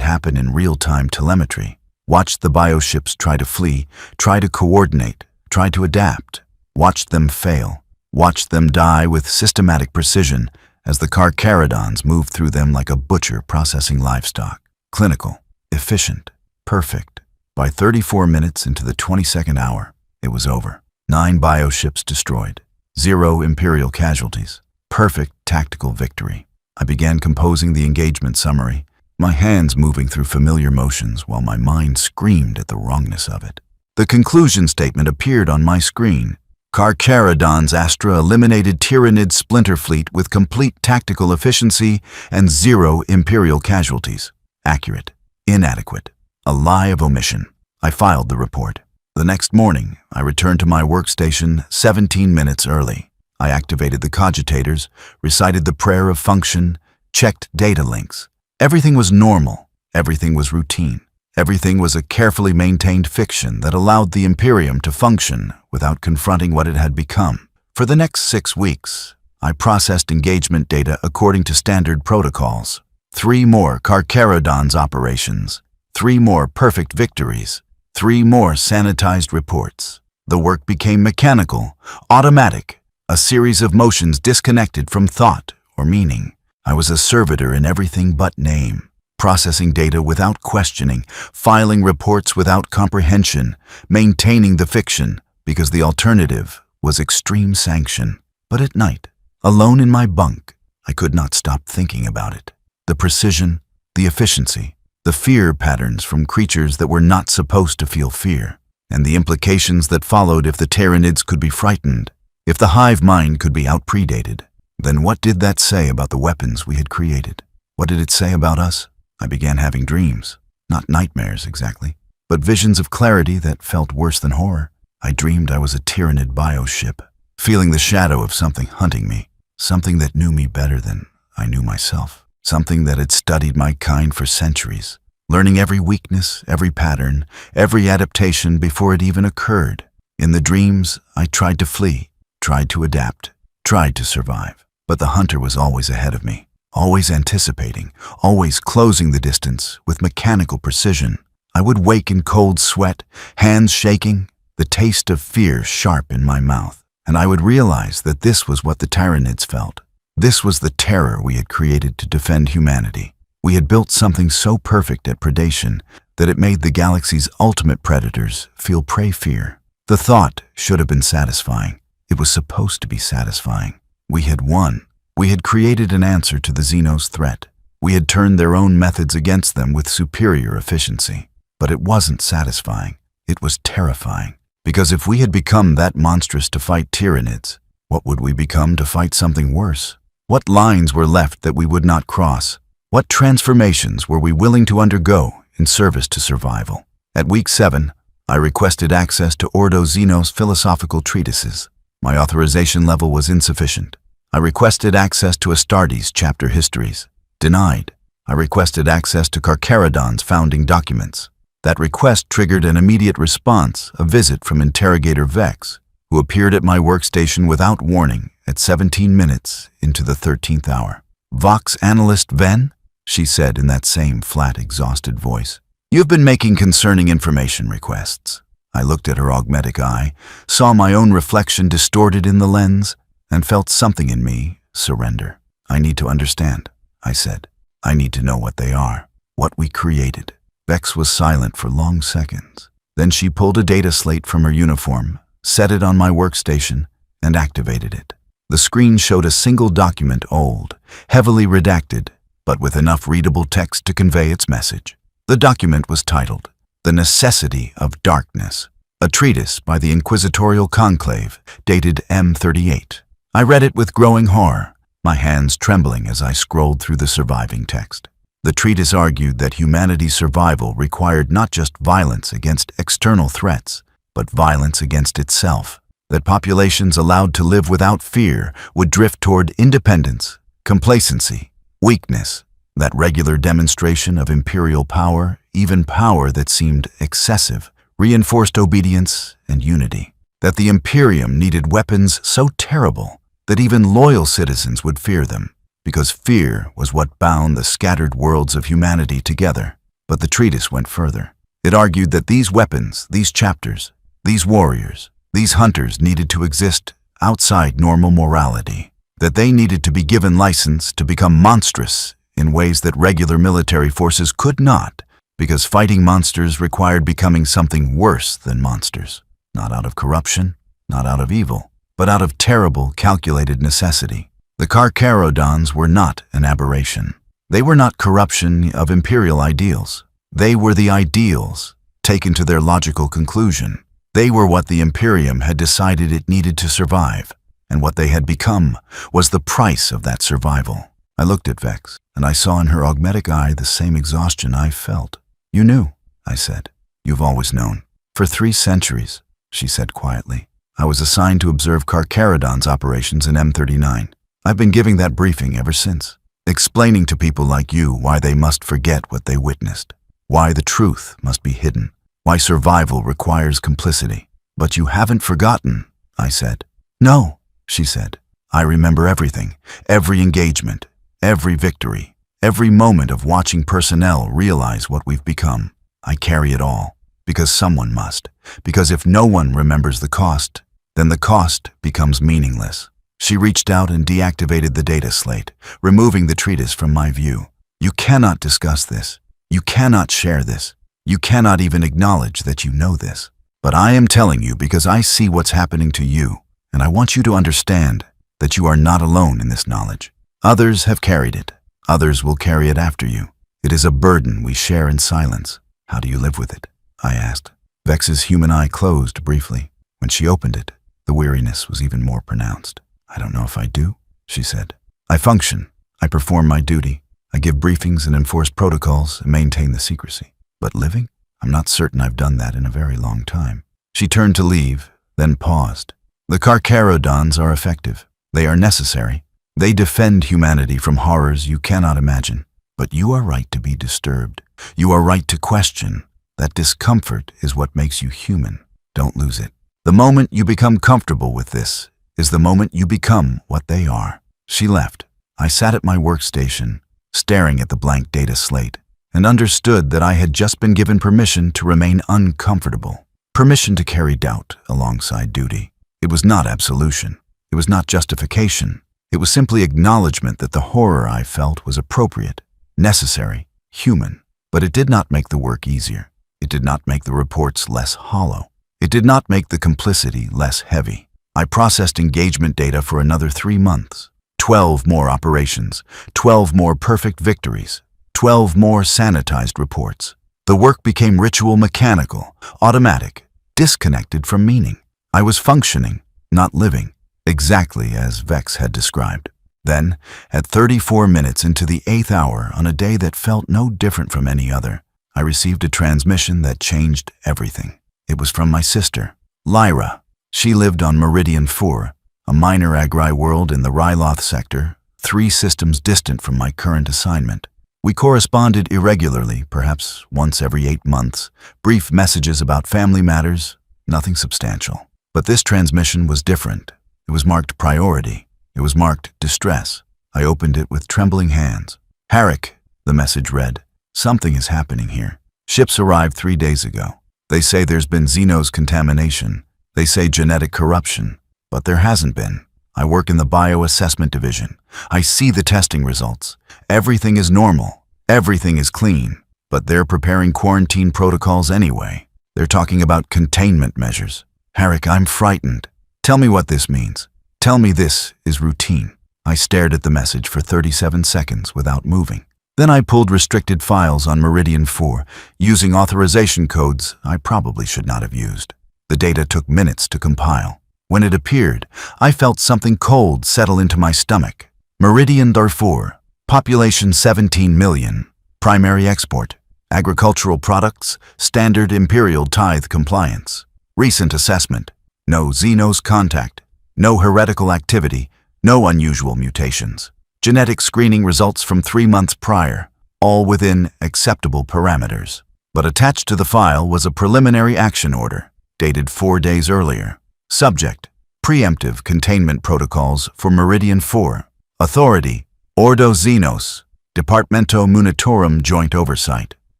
happen in real-time telemetry, watched the bioships try to flee, try to coordinate, try to adapt, watched them fail, watched them die with systematic precision as the Carcharodons moved through them like a butcher processing livestock. Clinical, efficient, perfect. By 34 minutes into the 22nd hour, it was over. 9 bioships destroyed, 0 Imperial casualties. Perfect tactical victory. I began composing the engagement summary, my hands moving through familiar motions while my mind screamed at the wrongness of it. The conclusion statement appeared on my screen. Carcharodon's Astra eliminated Tyranid Splinter Fleet with complete tactical efficiency and 0 Imperial casualties. Accurate. Inadequate. A lie of omission. I filed the report. The next morning, I returned to my workstation 17 minutes early. I activated the cogitators, recited the prayer of function, checked data links. Everything was normal. Everything was routine. Everything was a carefully maintained fiction that allowed the Imperium to function without confronting what it had become. For the next 6 weeks, I processed engagement data according to standard protocols. 3 more Carcharodon's operations, 3 more perfect victories, 3 more sanitized reports. The work became mechanical, automatic, a series of motions disconnected from thought or meaning. I was a servitor in everything but name, processing data without questioning, filing reports without comprehension, maintaining the fiction because the alternative was extreme sanction. But at night, alone in my bunk, I could not stop thinking about it. The precision, the efficiency, the fear patterns from creatures that were not supposed to feel fear, and the implications that followed if the Tyranids could be frightened, if the hive mind could be out-predated. Then what did that say about the weapons we had created? What did it say about us? I began having dreams. Not nightmares exactly, but visions of clarity that felt worse than horror. I dreamed I was a Tyranid bioship, feeling the shadow of something hunting me, something that knew me better than I knew myself, something that had studied my kind for centuries, learning every weakness, every pattern, every adaptation before it even occurred. In the dreams, I tried to flee, tried to adapt, tried to survive. But the hunter was always ahead of me, always anticipating, always closing the distance with mechanical precision. I would wake in cold sweat, hands shaking, the taste of fear sharp in my mouth, and I would realize that this was what the Tyranids felt. This was the terror we had created to defend humanity. We had built something so perfect at predation that it made the galaxy's ultimate predators feel prey fear. The thought should have been satisfying. It was supposed to be satisfying. We had won. We had created an answer to the Xenos threat. We had turned their own methods against them with superior efficiency. But it wasn't satisfying. It was terrifying. Because if we had become that monstrous to fight Tyranids, what would we become to fight something worse? What lines were left that we would not cross? What transformations were we willing to undergo in service to survival? At week 7, I requested access to Ordo Xenos philosophical treatises. My authorization level was insufficient. I requested access to Astartes chapter histories. Denied. I requested access to Carcharodon's founding documents. That request triggered an immediate response, a visit from Interrogator Vex, who appeared at my workstation without warning at 17 minutes into the 13th hour. "Vox Analyst Ven?" she said in that same flat, exhausted voice. "You've been making concerning information requests." I looked at her augmetic eye, saw my own reflection distorted in the lens, and felt something in me surrender. "I need to understand," I said. "I need to know what they are, what we created." Vex was silent for long seconds. Then she pulled a data slate from her uniform, set it on my workstation, and activated it. The screen showed a single document, old, heavily redacted, but with enough readable text to convey its message. The document was titled, "The Necessity of Darkness," a treatise by the Inquisitorial Conclave, dated M38. I read it with growing horror, my hands trembling as I scrolled through the surviving text. The treatise argued that humanity's survival required not just violence against external threats, but violence against itself, that populations allowed to live without fear would drift toward independence, complacency, weakness, that regular demonstration of imperial power, even power that seemed excessive, reinforced obedience and unity, that the Imperium needed weapons so terrible that even loyal citizens would fear them. because fear was what bound the scattered worlds of humanity together. But the treatise went further. It argued that these weapons, these chapters, these warriors, these hunters needed to exist outside normal morality, that they needed to be given license to become monstrous in ways that regular military forces could not, because fighting monsters required becoming something worse than monsters, not out of corruption, not out of evil, but out of terrible, calculated necessity. The Carcharodons were not an aberration. They were not corruption of imperial ideals. They were the ideals, taken to their logical conclusion. They were what the Imperium had decided it needed to survive, and what they had become was the price of that survival. I looked at Vex, and I saw in her augmetic eye the same exhaustion I felt. "You knew," I said. "You've always known." "For 3 centuries," she said quietly. "I was assigned to observe Carcharodon's operations in M39. I've been giving that briefing ever since, explaining to people like you why they must forget what they witnessed, why the truth must be hidden, why survival requires complicity." "But you haven't forgotten," I said. "No," she said. "I remember everything, every engagement, every victory, every moment of watching personnel realize what we've become. I carry it all, because someone must, because if no one remembers the cost, then the cost becomes meaningless." She reached out and deactivated the data slate, removing the treatise from my view. "You cannot discuss this. You cannot share this. You cannot even acknowledge that you know this. But I am telling you because I see what's happening to you, and I want you to understand that you are not alone in this knowledge. Others have carried it. Others will carry it after you. It is a burden we share in silence. How do you live with it?" I asked. Vex's human eye closed briefly. When she opened it, the weariness was even more pronounced. "I don't know if I do," she said. "I function. I perform my duty. I give briefings and enforce protocols and maintain the secrecy. But living? I'm not certain I've done that in a very long time." She turned to leave, then paused. "The Carcharodons are effective. They are necessary. They defend humanity from horrors you cannot imagine. But you are right to be disturbed. You are right to question. That discomfort is what makes you human. Don't lose it. The moment you become comfortable with this is the moment you become what they are." She left. I sat at my workstation, staring at the blank data slate, and understood that I had just been given permission to remain uncomfortable, permission to carry doubt alongside duty. It was not absolution. It was not justification. It was simply acknowledgement that the horror I felt was appropriate, necessary, human. But it did not make the work easier. It did not make the reports less hollow. It did not make the complicity less heavy. I processed engagement data for another 3 months. 12 more operations, 12 more perfect victories, 12 more sanitized reports. The work became ritual mechanical, automatic, disconnected from meaning. I was functioning, not living, exactly as Vex had described. Then, at 34 minutes into the 8th hour on a day that felt no different from any other, I received a transmission that changed everything. It was from my sister, Lyra. She lived on Meridian 4, a minor agri world in the Ryloth sector, 3 systems distant from my current assignment. We corresponded irregularly, perhaps once every 8 months, brief messages about family matters, nothing substantial. But this transmission was different. It was marked priority. It was marked distress. I opened it with trembling hands. "Harrick," the message read, "something is happening here. Ships arrived 3 days ago. They say there's been Xenos contamination. They say genetic corruption, but there hasn't been. I work in the bioassessment division. I see the testing results. Everything is normal. Everything is clean. But they're preparing quarantine protocols anyway. They're talking about containment measures. Harrick, I'm frightened. Tell me what this means. Tell me this is routine." I stared at the message for 37 seconds without moving. Then I pulled restricted files on Meridian 4, using authorization codes I probably should not have used. The data took minutes to compile. When it appeared, I felt something cold settle into my stomach. Meridian Darfur, population 17 million, primary export, agricultural products, standard imperial tithe compliance. Recent assessment, no Xenos contact, no heretical activity, no unusual mutations. Genetic screening results from 3 months prior, all within acceptable parameters. But attached to the file was a preliminary action order, dated 4 days earlier. Subject, preemptive containment protocols for Meridian 4. Authority, Ordo Xenos, Departamento Munitorum Joint Oversight.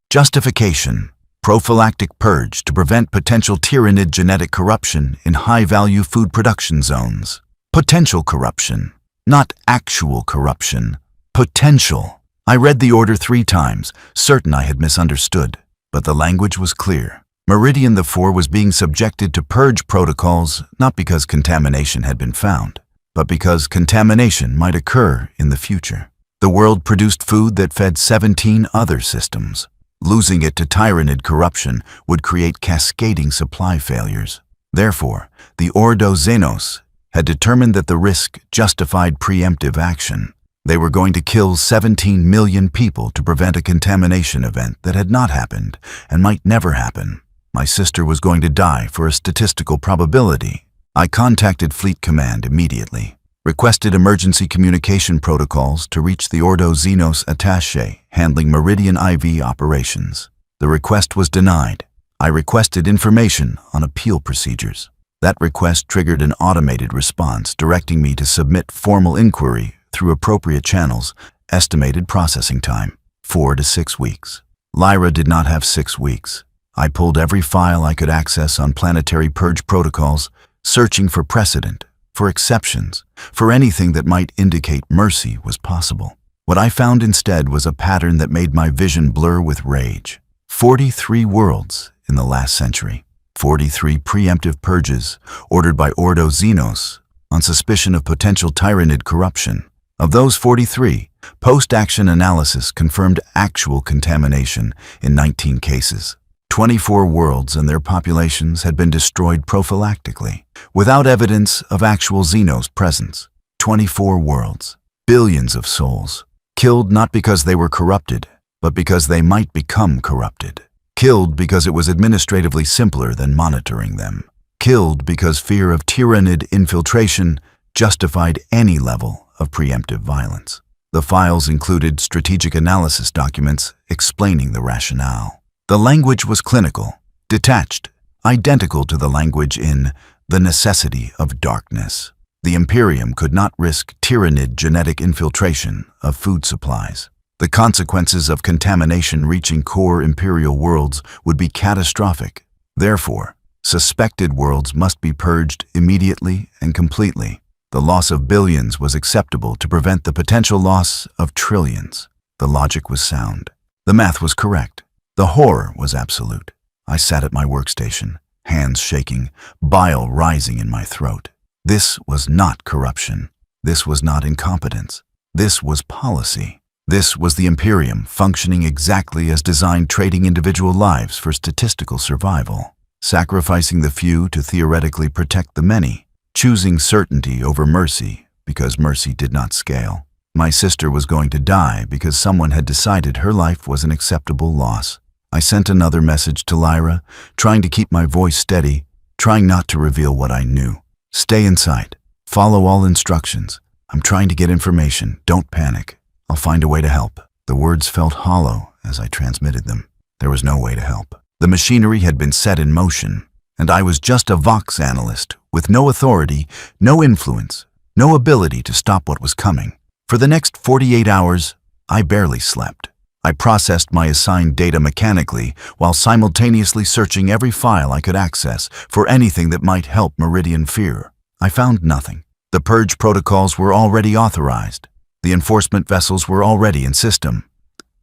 Justification: prophylactic purge to prevent potential Tyranid genetic corruption in high-value food production zones. Potential corruption, not actual corruption. Potential. I read the order 3 times, certain I had misunderstood, but the language was clear. Meridian IV was being subjected to purge protocols not because contamination had been found, but because contamination might occur in the future. The world produced food that fed 17 other systems. Losing it to Tyranid corruption would create cascading supply failures. Therefore, the Ordo Xenos had determined that the risk justified preemptive action. They were going to kill 17 million people to prevent a contamination event that had not happened and might never happen. My sister was going to die for a statistical probability. I contacted Fleet Command immediately, requested emergency communication protocols to reach the Ordo Xenos attaché handling Meridian IV operations. The request was denied. I requested information on appeal procedures. That request triggered an automated response directing me to submit formal inquiry through appropriate channels. Estimated processing time, 4 to 6 weeks. Lyra did not have 6 weeks. I pulled every file I could access on planetary purge protocols, searching for precedent, for exceptions, for anything that might indicate mercy was possible. What I found instead was a pattern that made my vision blur with rage. 43 worlds in the last century. 43 preemptive purges ordered by Ordo Xenos on suspicion of potential Tyranid corruption. Of those 43, post-action analysis confirmed actual contamination in 19 cases. 24 worlds and their populations had been destroyed prophylactically, without evidence of actual Xenos presence. 24 worlds, billions of souls, killed not because they were corrupted, but because they might become corrupted. Killed because it was administratively simpler than monitoring them. Killed because fear of Tyranid infiltration justified any level of preemptive violence. The files included strategic analysis documents explaining the rationale. The language was clinical, detached, identical to the language in The Necessity of Darkness. The Imperium could not risk Tyranid genetic infiltration of food supplies. The consequences of contamination reaching core Imperial worlds would be catastrophic. Therefore, suspected worlds must be purged immediately and completely. The loss of billions was acceptable to prevent the potential loss of trillions. The logic was sound. The math was correct. The horror was absolute. I sat at my workstation, hands shaking, bile rising in my throat. This was not corruption. This was not incompetence. This was policy. This was the Imperium functioning exactly as designed, trading individual lives for statistical survival, sacrificing the few to theoretically protect the many, choosing certainty over mercy because mercy did not scale. My sister was going to die because someone had decided her life was an acceptable loss. I sent another message to Lyra, trying to keep my voice steady, trying not to reveal what I knew. Stay inside. Follow all instructions. I'm trying to get information. Don't panic. I'll find a way to help. The words felt hollow as I transmitted them. There was no way to help. The machinery had been set in motion, and I was just a Vox analyst with no authority, no influence, no ability to stop what was coming. For the next 48 hours, I barely slept. I processed my assigned data mechanically while simultaneously searching every file I could access for anything that might help Meridian fear. I found nothing. The purge protocols were already authorized. The enforcement vessels were already in system.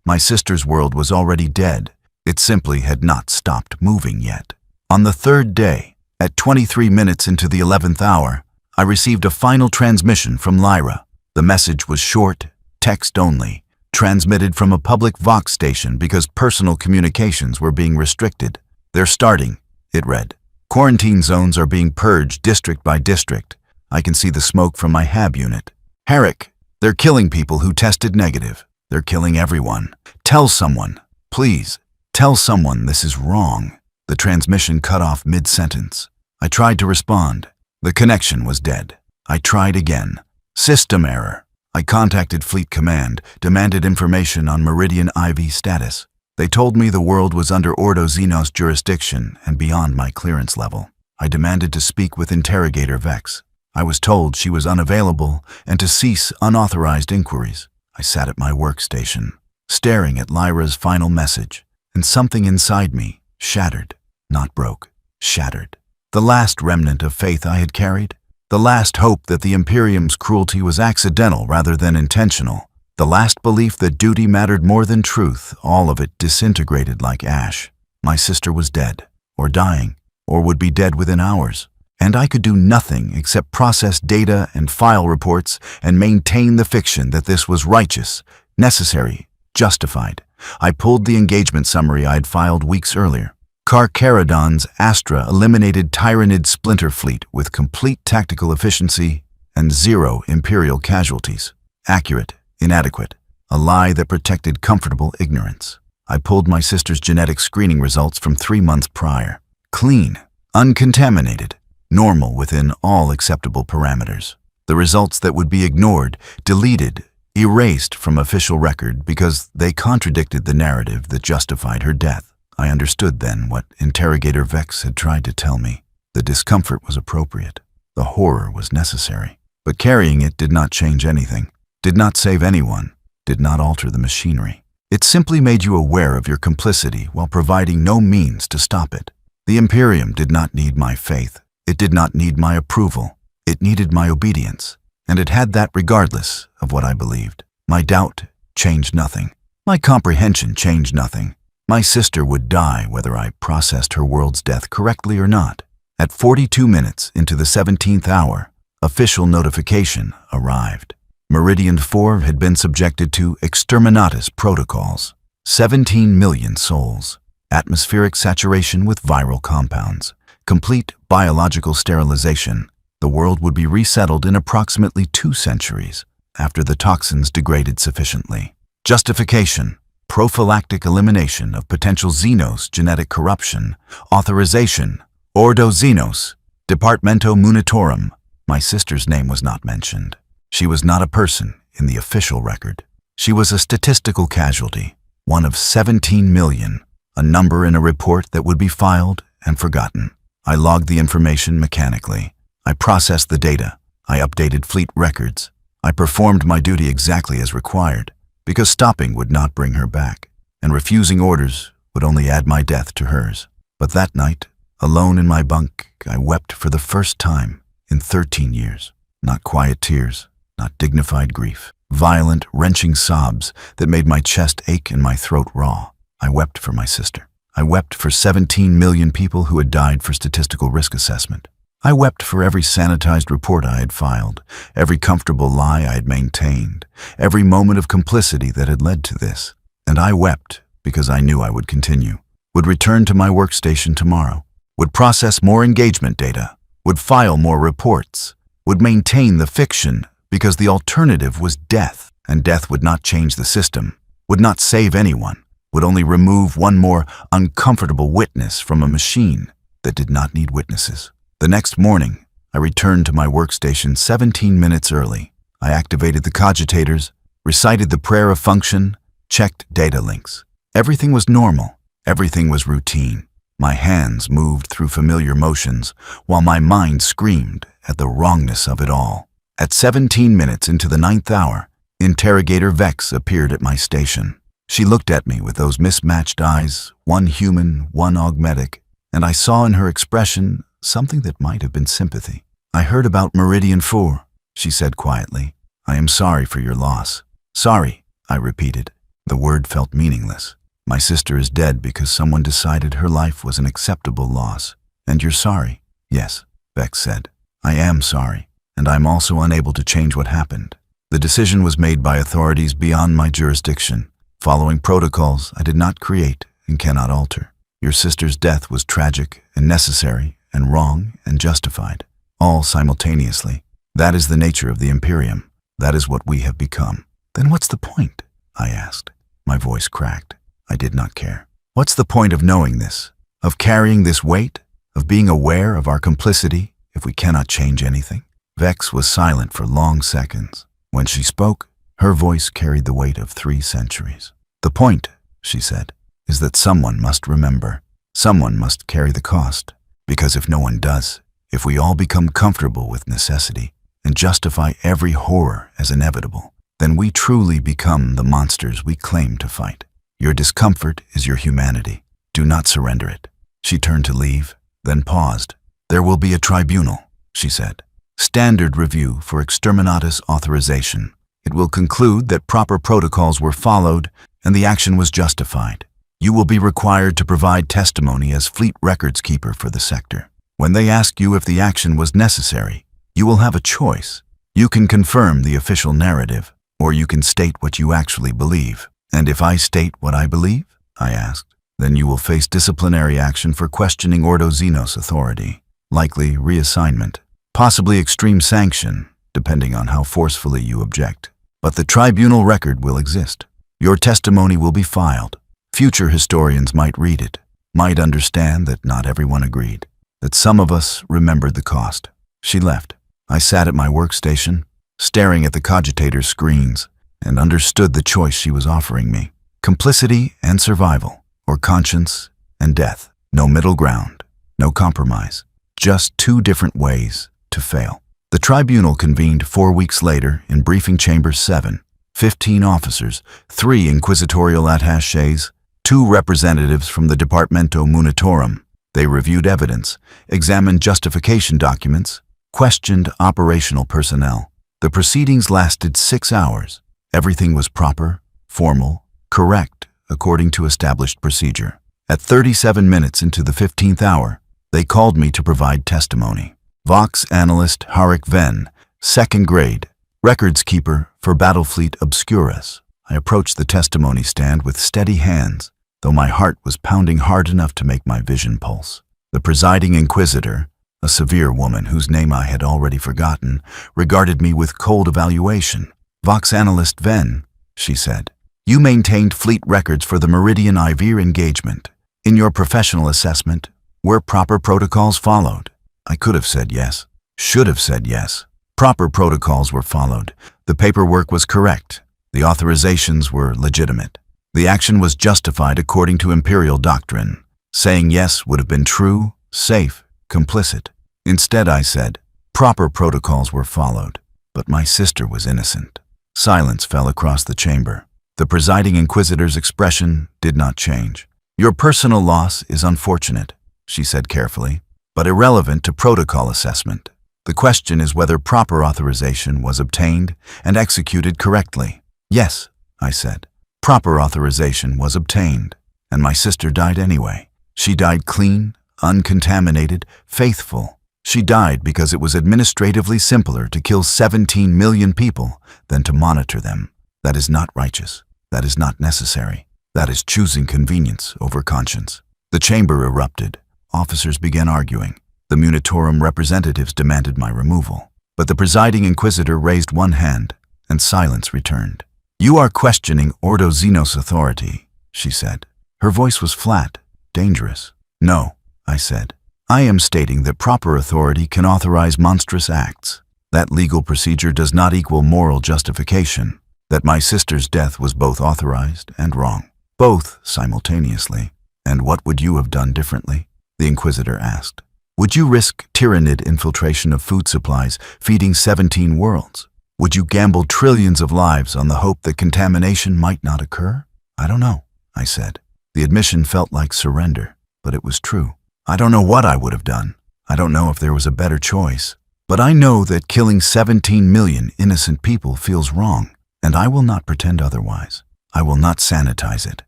My sister's world was already dead. It simply had not stopped moving yet. On the 3rd day, at 23 minutes into the 11th hour, I received a final transmission from Lyra. The message was short, text only, transmitted from a public Vox station because personal communications were being restricted. They're starting, it read. Quarantine zones are being purged district by district. I can see the smoke from my HAB unit. Herrick, they're killing people who tested negative. They're killing everyone. Tell someone, please, tell someone this is wrong. The transmission cut off mid-sentence. I tried to respond. The connection was dead. I tried again. System error. I contacted Fleet Command, demanded information on Meridian IV status. They told me the world was under Ordo Xenos jurisdiction and beyond my clearance level. I demanded to speak with Interrogator Vex. I was told she was unavailable and to cease unauthorized inquiries. I sat at my workstation, staring at Lyra's final message, and something inside me shattered, not broke, shattered. The last remnant of faith I had carried, the last hope that the Imperium's cruelty was accidental rather than intentional, the last belief that duty mattered more than truth, all of it disintegrated like ash. My sister was dead, or dying, or would be dead within hours, and I could do nothing except process data and file reports and maintain the fiction that this was righteous, necessary, justified. I pulled the engagement summary I had filed weeks earlier. Carcharodon's Astra eliminated Tyranid splinter fleet with complete tactical efficiency and 0 Imperial casualties. Accurate, inadequate, a lie that protected comfortable ignorance. I pulled my sister's genetic screening results from 3 months prior. Clean, uncontaminated, normal within all acceptable parameters. The results that would be ignored, deleted, erased from official record because they contradicted the narrative that justified her death. I understood then what Interrogator Vex had tried to tell me. The discomfort was appropriate. The horror was necessary. But carrying it did not change anything, did not save anyone, did not alter the machinery. It simply made you aware of your complicity while providing no means to stop it. The Imperium did not need my faith. It did not need my approval. It needed my obedience. And it had that regardless of what I believed. My doubt changed nothing. My comprehension changed nothing. My sister would die whether I processed her world's death correctly or not. At 42 minutes into the 17th hour, official notification arrived. Meridian 4 had been subjected to exterminatus protocols. 17 million souls. Atmospheric saturation with viral compounds. Complete biological sterilization. The world would be resettled in approximately 2 centuries after the toxins degraded sufficiently. Justification. Prophylactic elimination of potential Xenos genetic corruption. Authorization. Ordo Xenos. Departamento Munitorum. My sister's name was not mentioned. She was not a person in the official record. She was a statistical casualty, one of 17 million, a number in a report that would be filed and forgotten. I logged the information mechanically. I processed the data. I updated fleet records. I performed my duty exactly as required, because stopping would not bring her back, and refusing orders would only add my death to hers. But that night, alone in my bunk, I wept for the first time in 13 years. Not quiet tears, not dignified grief. Violent, wrenching sobs that made my chest ache and my throat raw. I wept for my sister. I wept for 17 million people who had died for statistical risk assessment. I wept for every sanitized report I had filed, every comfortable lie I had maintained, every moment of complicity that had led to this. And I wept because I knew I would continue, would return to my workstation tomorrow, would process more engagement data, would file more reports, would maintain the fiction because the alternative was death, and death would not change the system, would not save anyone, would only remove one more uncomfortable witness from a machine that did not need witnesses. The next morning, I returned to my workstation 17 minutes early. I activated the cogitators, recited the prayer of function, checked data links. Everything was normal. Everything was routine. My hands moved through familiar motions, while my mind screamed at the wrongness of it all. At 17 minutes into the 9th hour, Interrogator Vex appeared at my station. She looked at me with those mismatched eyes, one human, one augmetic, and I saw in her expression something that might have been sympathy. "I heard about Meridian 4, she said quietly. "I am sorry for your loss." "Sorry," I repeated. The word felt meaningless. "My sister is dead because someone decided her life was an acceptable loss. And you're sorry?" "Yes," Vex said. "I am sorry, and I'm also unable to change what happened. The decision was made by authorities beyond my jurisdiction, following protocols I did not create and cannot alter. Your sister's death was tragic and necessary and wrong and justified, all simultaneously. That is the nature of the Imperium. That is what we have become." "Then what's the point?" I asked. My voice cracked. I did not care. "What's the point of knowing this? Of carrying this weight? Of being aware of our complicity if we cannot change anything?" Vex was silent for long seconds. When she spoke, her voice carried the weight of 3 centuries. "The point," she said, "is that someone must remember. Someone must carry the cost. Because if no one does, if we all become comfortable with necessity and justify every horror as inevitable, then we truly become the monsters we claim to fight. Your discomfort is your humanity. Do not surrender it." She turned to leave, then paused. "There will be a tribunal," she said. "Standard review for exterminatus authorization. It will conclude that proper protocols were followed and the action was justified. You will be required to provide testimony as fleet records keeper for the sector. When they ask you if the action was necessary, you will have a choice. You can confirm the official narrative, or you can state what you actually believe." "And if I state what I believe?" I asked. "Then you will face disciplinary action for questioning Ordo Xenos authority, likely reassignment, possibly extreme sanction, depending on how forcefully you object. But the tribunal record will exist. Your testimony will be filed. Future historians might read it, might understand that not everyone agreed, that some of us remembered the cost." She left. I sat at my workstation, staring at the cogitator's screens, and understood the choice she was offering me. Complicity and survival, or conscience and death. No middle ground, no compromise. Just two different ways to fail. The tribunal convened 4 weeks later in Briefing Chamber 7. 15 officers, 3 inquisitorial attachés, 2 representatives from the Departamento Munitorum. They reviewed evidence, examined justification documents, questioned operational personnel. The proceedings lasted 6 hours. Everything was proper, formal, correct, according to established procedure. At 37 minutes into the 15th hour, they called me to provide testimony. Vox Analyst Harik Ven, 2nd grade, records keeper for Battlefleet Obscurus. I approached the testimony stand with steady hands, though my heart was pounding hard enough to make my vision pulse. The presiding inquisitor, a severe woman whose name I had already forgotten, regarded me with cold evaluation. "Vox Analyst Ven," she said, "you maintained fleet records for the Meridian Ivir engagement. In your professional assessment, were proper protocols followed?" I could have said yes, should have said yes. Proper protocols were followed. The paperwork was correct. The authorizations were legitimate. The action was justified according to Imperial doctrine. Saying yes would have been true, safe, complicit. Instead, I said, proper protocols were followed, but my sister was innocent. Silence fell across the chamber. The presiding inquisitor's expression did not change. "Your personal loss is unfortunate," she said carefully, "but irrelevant to protocol assessment. The question is whether proper authorization was obtained and executed correctly." "Yes," I said. "Proper authorization was obtained, and my sister died anyway. She died clean, uncontaminated, faithful. She died because it was administratively simpler to kill 17 million people than to monitor them. That is not righteous. That is not necessary. That is choosing convenience over conscience." The chamber erupted. Officers began arguing. The Munitorum representatives demanded my removal. But the presiding inquisitor raised one hand, and silence returned. "You are questioning Ordo Xenos authority," she said. Her voice was flat, dangerous. "No," I said. "I am stating that proper authority can authorize monstrous acts. That legal procedure does not equal moral justification. That my sister's death was both authorized and wrong. Both simultaneously. And what would you have done differently?" the inquisitor asked. "Would you risk Tyranid infiltration of food supplies, feeding 17 worlds? Would you gamble trillions of lives on the hope that contamination might not occur?" "I don't know," I said. The admission felt like surrender, but it was true. I don't know what I would have done. I don't know if there was a better choice. But I know that killing 17 million innocent people feels wrong, and I will not pretend otherwise. I will not sanitize it.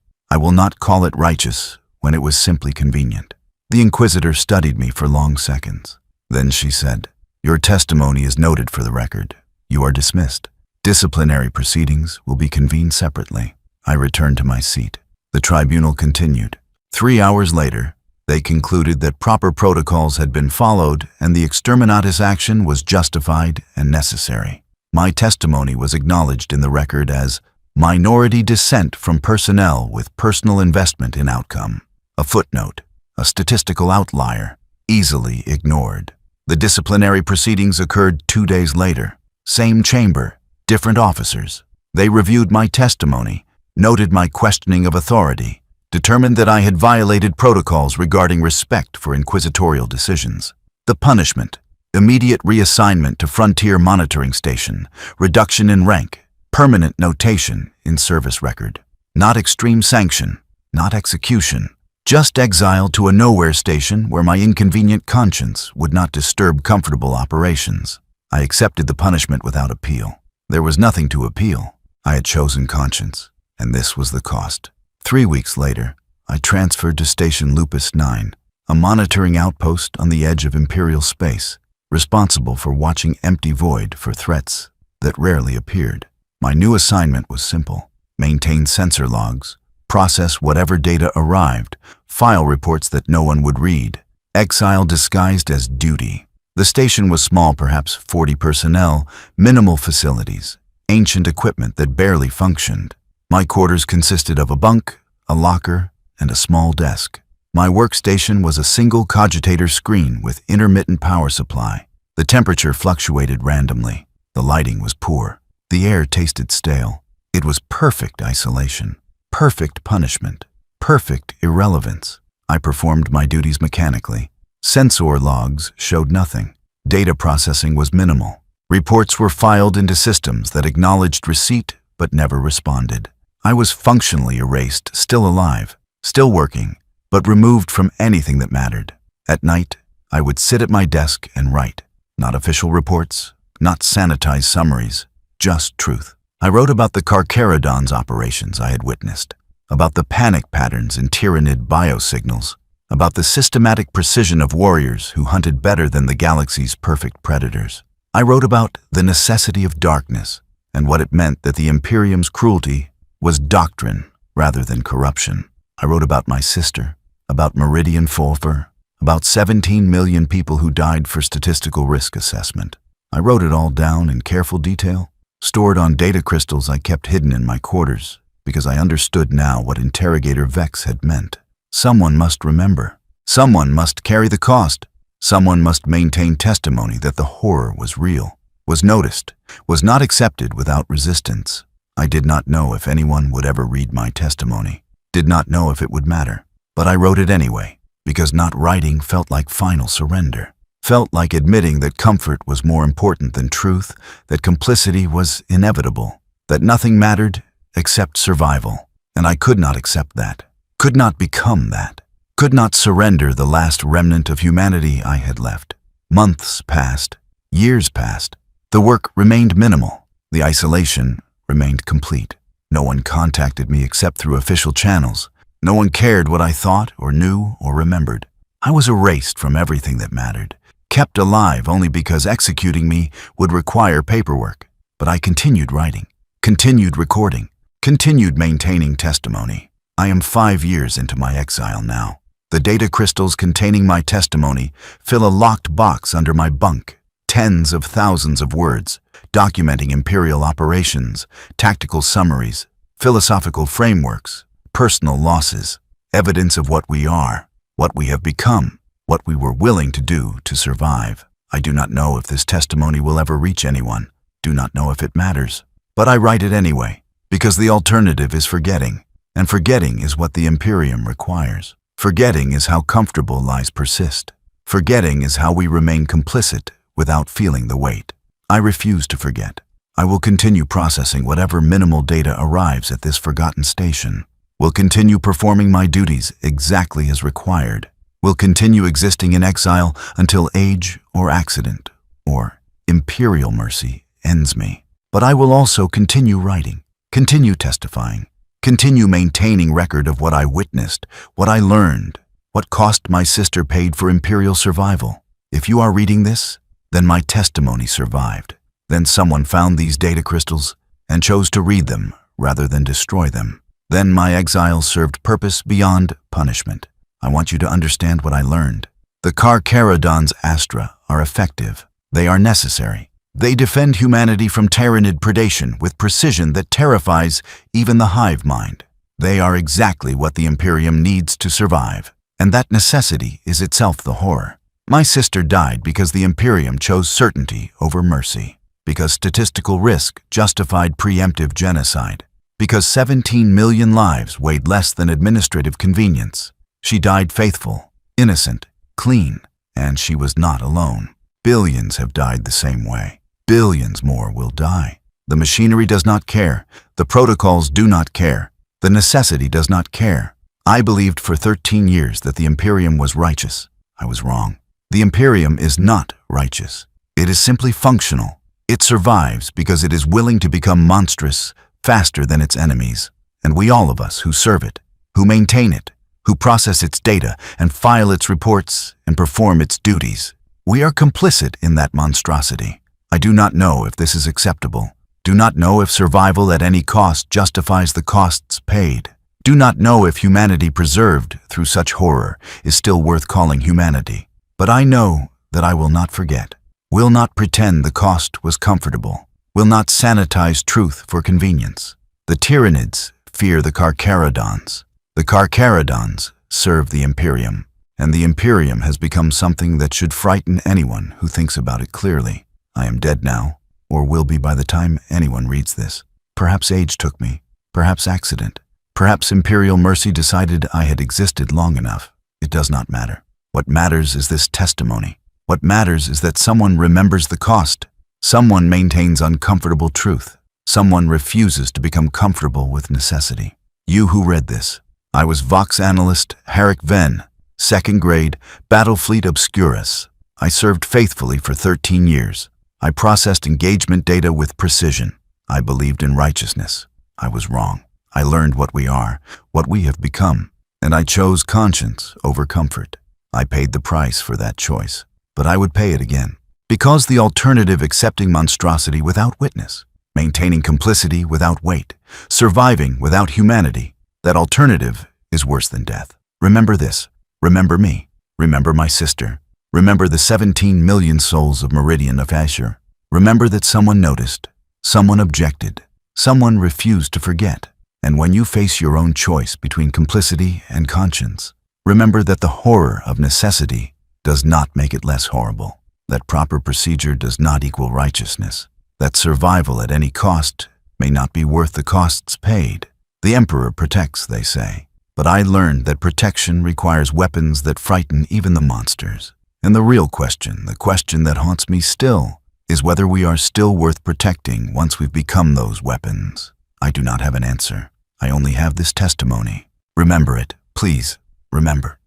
I will not call it righteous when it was simply convenient. The inquisitor studied me for long seconds. Then she said, "Your testimony is noted for the record. You are dismissed. Disciplinary proceedings will be convened separately." I returned to my seat. The tribunal continued. 3 hours later, they concluded that proper protocols had been followed and the exterminatus action was justified and necessary. My testimony was acknowledged in the record as minority dissent from personnel with personal investment in outcome. A footnote, a statistical outlier, easily ignored. The disciplinary proceedings occurred 2 days later. Same chamber, different officers. They reviewed my testimony, noted my questioning of authority, determined that I had violated protocols regarding respect for inquisitorial decisions. The punishment: immediate reassignment to Frontier Monitoring Station, reduction in rank, permanent notation in service record. Not extreme sanction, not execution. Just exile to a nowhere station where my inconvenient conscience would not disturb comfortable operations. I accepted the punishment without appeal. There was nothing to appeal. I had chosen conscience, and this was the cost. 3 weeks later, I transferred to Station Lupus 9, a monitoring outpost on the edge of Imperial space, responsible for watching empty void for threats that rarely appeared. My new assignment was simple: maintain sensor logs, process whatever data arrived, file reports that no one would read. Exile disguised as duty. The station was small, perhaps 40 personnel, minimal facilities, ancient equipment that barely functioned. My quarters consisted of a bunk, a locker, and a small desk. My workstation was a single cogitator screen with intermittent power supply. The temperature fluctuated randomly. The lighting was poor. The air tasted stale. It was perfect isolation, perfect punishment, perfect irrelevance. I performed my duties mechanically. Sensor logs showed nothing. Data processing was minimal. Reports were filed into systems that acknowledged receipt but never responded. I was functionally erased, still alive, still working, but removed from anything that mattered. At night, I would sit at my desk and write. Not official reports, not sanitized summaries, just truth. I wrote about the Carcharodon's operations I had witnessed, about the panic patterns in Tyranid biosignals, about the systematic precision of warriors who hunted better than the galaxy's perfect predators. I wrote about the necessity of darkness and what it meant that the Imperium's cruelty was doctrine rather than corruption. I wrote about my sister, about Meridian Fulfer, about 17 million people who died for statistical risk assessment. I wrote it all down in careful detail, stored on data crystals I kept hidden in my quarters, because I understood now what Interrogator Vex had meant. Someone must remember. Someone must carry the cost. Someone must maintain testimony that the horror was real, was noticed, was not accepted without resistance. I did not know if anyone would ever read my testimony, did not know if it would matter. But I wrote it anyway, because not writing felt like final surrender, felt like admitting that comfort was more important than truth, that complicity was inevitable, that nothing mattered except survival. And I could not accept that, could not become that, could not surrender the last remnant of humanity I had left. Months passed, years passed. The work remained minimal. The isolation remained complete. No one contacted me except through official channels. No one cared what I thought or knew or remembered. I was erased from everything that mattered, kept alive only because executing me would require paperwork. But I continued writing, continued recording, continued maintaining testimony. I am 5 years into my exile now. The data crystals containing my testimony fill a locked box under my bunk. Tens of thousands of words, documenting Imperial operations, tactical summaries, philosophical frameworks, personal losses, evidence of what we are, what we have become, what we were willing to do to survive. I do not know if this testimony will ever reach anyone, do not know if it matters, but I write it anyway, because the alternative is forgetting, and forgetting is what the Imperium requires. Forgetting is how comfortable lies persist. Forgetting is how we remain complicit without feeling the weight. I refuse to forget. I will continue processing whatever minimal data arrives at this forgotten station. Will continue performing my duties exactly as required. Will continue existing in exile until age or accident or Imperial mercy ends me. But I will also continue writing, continue testifying, continue maintaining record of what I witnessed, what I learned, what cost my sister paid for Imperial survival. If you are reading this, then my testimony survived. Then someone found these data crystals and chose to read them rather than destroy them. Then my exile served purpose beyond punishment. I want you to understand what I learned. The Carcharodon's Astra are effective. They are necessary. They defend humanity from Tyranid predation with precision that terrifies even the hive mind. They are exactly what the Imperium needs to survive, and that necessity is itself the horror. My sister died because the Imperium chose certainty over mercy, because statistical risk justified preemptive genocide, because 17 million lives weighed less than administrative convenience. She died faithful, innocent, clean, and she was not alone. Billions have died the same way. Billions more will die. The machinery does not care. The protocols do not care. The necessity does not care. I believed for 13 years that the Imperium was righteous. I was wrong. The Imperium is not righteous. It is simply functional. It survives because it is willing to become monstrous faster than its enemies. And we all of us who serve it, who maintain it, who process its data and file its reports and perform its duties, we are complicit in that monstrosity. I do not know if this is acceptable. Do not know if survival at any cost justifies the costs paid. Do not know if humanity preserved through such horror is still worth calling humanity. But I know that I will not forget, will not pretend the cost was comfortable, will not sanitize truth for convenience. The Tyranids fear the Carcharodons. The Carcharodons serve the Imperium, and the Imperium has become something that should frighten anyone who thinks about it clearly. I am dead now, or will be by the time anyone reads this. Perhaps age took me, perhaps accident, perhaps Imperial mercy decided I had existed long enough. It does not matter. What matters is this testimony. What matters is that someone remembers the cost. Someone maintains uncomfortable truth. Someone refuses to become comfortable with necessity. You who read this. I was Vox Analyst Herrick Venn, 2nd grade, Battle Fleet Obscurus. I served faithfully for 13 years. I processed engagement data with precision. I believed in righteousness. I was wrong. I learned what we are, what we have become, and I chose conscience over comfort. I paid the price for that choice, but I would pay it again. Because the alternative accepting monstrosity without witness, maintaining complicity without weight, surviving without humanity, that alternative is worse than death. Remember this. Remember me. Remember my sister. Remember the 17 million souls of Meridian of Asher. Remember that someone noticed, someone objected, someone refused to forget. And when you face your own choice between complicity and conscience, remember that the horror of necessity does not make it less horrible, that proper procedure does not equal righteousness, that survival at any cost may not be worth the costs paid. The Emperor protects, they say, but I learned that protection requires weapons that frighten even the monsters. And the real question, the question that haunts me still, is whether we are still worth protecting once we've become those weapons. I do not have an answer. I only have this testimony. Remember it, please, remember.